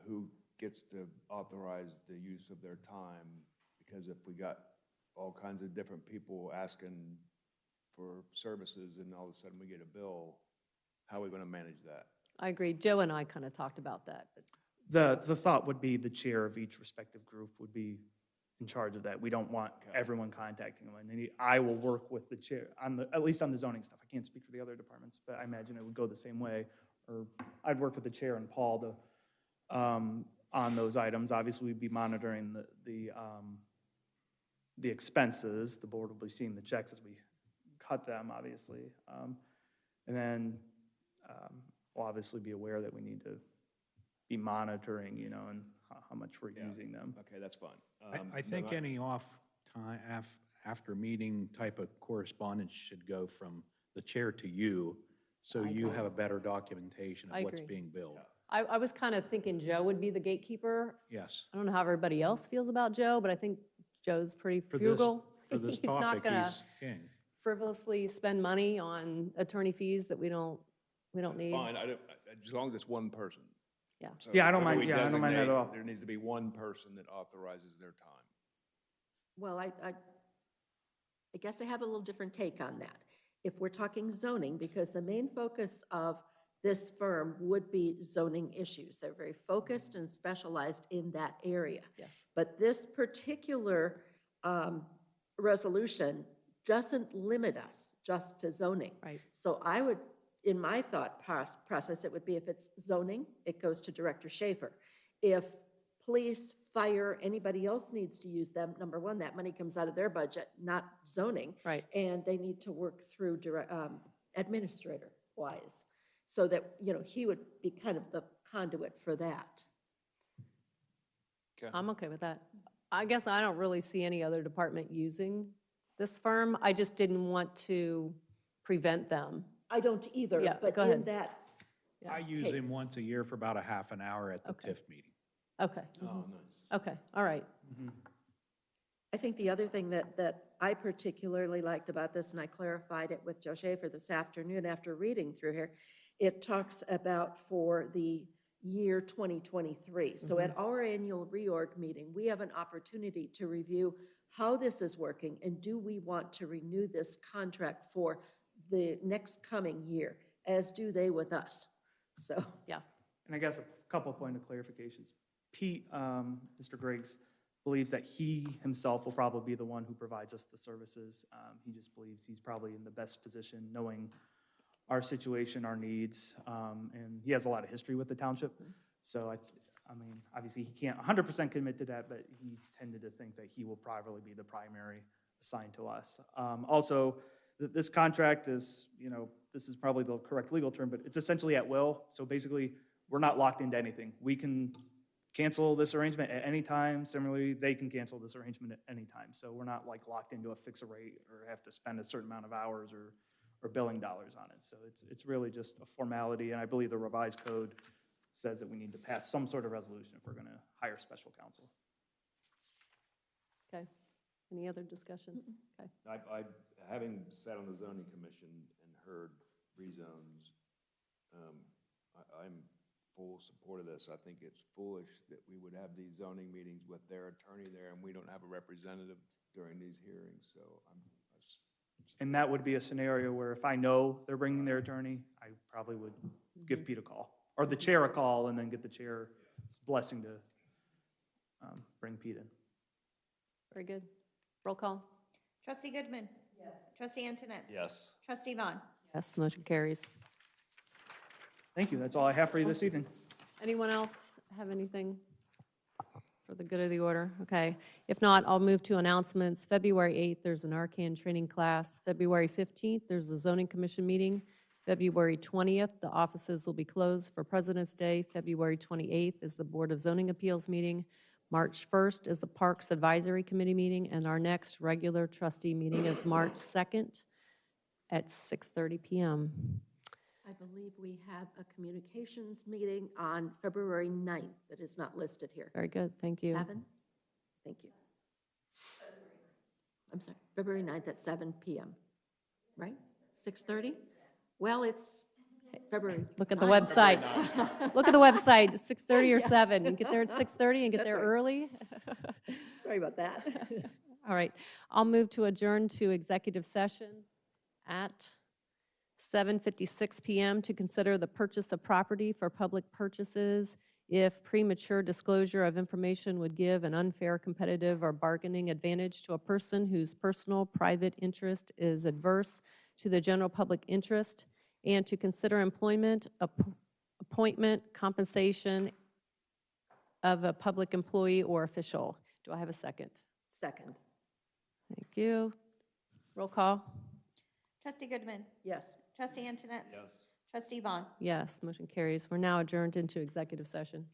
Who gets to authorize the use of their time? Because if we got all kinds of different people asking for services and all of a sudden we get a bill, how are we going to manage that? I agree. Joe and I kind of talked about that. But The thought would be the chair of each respective group would be in charge of that. We don't want everyone contacting them. And I will work with the chair, at least on the zoning stuff. I can't speak for the other departments, but I imagine it would go the same way. Or I'd work with the chair and Paul on those items. Obviously, we'd be monitoring the expenses. The board will be seeing the checks as we cut them, obviously. And then we'll obviously be aware that we need to be monitoring, and how much we're using them. Okay, that's fine. I think any off time, after meeting type of correspondence should go from the chair to you, so you have a better documentation I of what's agree. being billed. I was kind of thinking Joe would be the gatekeeper. Yes. I don't know how everybody else feels about Joe, but I think Joe's pretty For this, frugal. for this He's not topic, gonna he's king. frivolously spend money on attorney fees that we don't need. Fine, as long as it's one person. Yeah. So Yeah, I don't whenever mind- we yeah, I don't mind that at designate, all. There needs to be one person that authorizes their time. Well, I guess I have a little different take on that. If we're talking zoning, because the main focus of this firm would be zoning issues. They're very focused and specialized in that area. Yes. But this particular resolution doesn't limit us just to zoning. Right. So I would, in my thought process, it would be if it's zoning, it goes to Director Schaefer. If police, fire, anybody else needs to use them, number one, that money comes out of their budget, not zoning. Right. And they need to work through administrator-wise, so that, he would be kind of the conduit for that. I'm okay with that. I guess I don't really see any other department using this firm. I just didn't want to prevent them. I don't either, Yeah, but go in ahead. that, I use him case. once a year for about a half an hour at the Okay. TIF meeting. Okay. Oh, nice. Okay, all right. I think the other thing that I particularly liked about this, and I clarified it with Joe Schaefer this afternoon after reading through here, it talks about for the year 2023. So at our annual reorg meeting, we have an opportunity to review how this is working, and do we want to renew this contract for the next coming year? as do they with us. So, Yeah. And I guess a couple point of clarifications. Pete, Mr. Griggs, believes that he himself will probably be the one who provides us the services. He just believes he's probably in the best position, knowing our situation, our needs, and he has a lot of history with the township. So I mean, obviously, he can't 100% commit to that, but he's tended to think that he will probably be the primary assigned to us. Also, this contract is, this is probably the correct legal term, but it's essentially at will. So basically, we're not locked into anything. We can cancel this arrangement at any time. Similarly, they can cancel this arrangement at any time. So we're not like locked into a fixed rate or have to spend a certain amount of hours or billing dollars on it. So it's really just a formality, and I believe the revised code says that we need to pass some sort of resolution if we're going to hire special counsel. Okay. Any other discussion? Okay. Having sat on the zoning commission and heard rezones, I'm full support of this. I think it's foolish that we would have these zoning meetings with their attorney there and we don't have a representative during these hearings, so And that would be a scenario where if I know they're bringing their attorney, I probably would give Pete a call, or the chair a call, and then get the chair's blessing to bring Pete in. Very good. Roll call. Trustee Goodman? Yes. Trustee Antoinette? Yes. Trustee Vaughn? Yes, motion carries. Thank you, that's all I have for you this evening. Anyone else have anything for the good of the order? Okay. If not, I'll move to announcements. February 8th, there's an Arcan training class. February 15th, there's a zoning commission meeting. February 20th, the offices will be closed for President's Day. February 28th is the Board of Zoning Appeals meeting. March 1st is the Parks Advisory Committee meeting, and our next regular trustee meeting is March 2nd at 6:30 p.m. I believe we have a communications meeting on February 9th that is not listed here. Very good, thank you. 7? Thank you. I'm sorry, February 9th at 7 p.m., right? 6:30? Well, it's February. Look at the 9th. website. Look at the website, 6:30 or 7. You get there at 6:30 and get That's there right. early? Sorry about that. All right, I'll move to adjourn to executive session at 7:56 p.m. to consider the purchase of property for public purchases if premature disclosure of information would give an unfair competitive or bargaining advantage to a person whose personal private interest is adverse to the general public interest, and to consider employment, appointment, compensation of a public employee or official. Do I have a second? Second. Thank you. Roll call. Trustee Goodman? Yes. Trustee Antoinette? Yes. Trustee Vaughn? Yes, motion carries. We're now adjourned into executive session.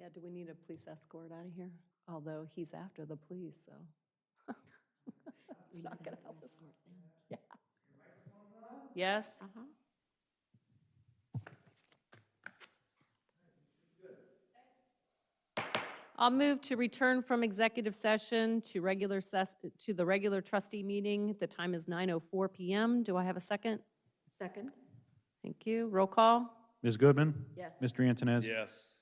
Yeah, do we need a police escort out of here? Although he's after the police, so. It's not going to help us. Yeah. Yes? Uh-huh. I'll move to return from executive session to to the regular trustee meeting. The time is 9:04 PM. Do I have a second? Second? Thank you. Roll call? Ms. Goodman? Yes. Mr. Antonez? Yes.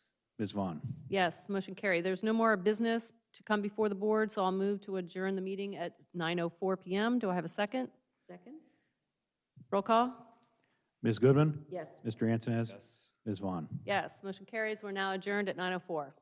Ms. Vaughn? Yes, motion carried. There's no more business to come before the board, so I'll move to adjourn the meeting at 9:04 PM. Do I have a second? Second? Roll call? Ms. Goodman? Yes. Mr. Antonez? Yes. Ms. Vaughn? Yes, motion carries. We're now adjourned at 9:04.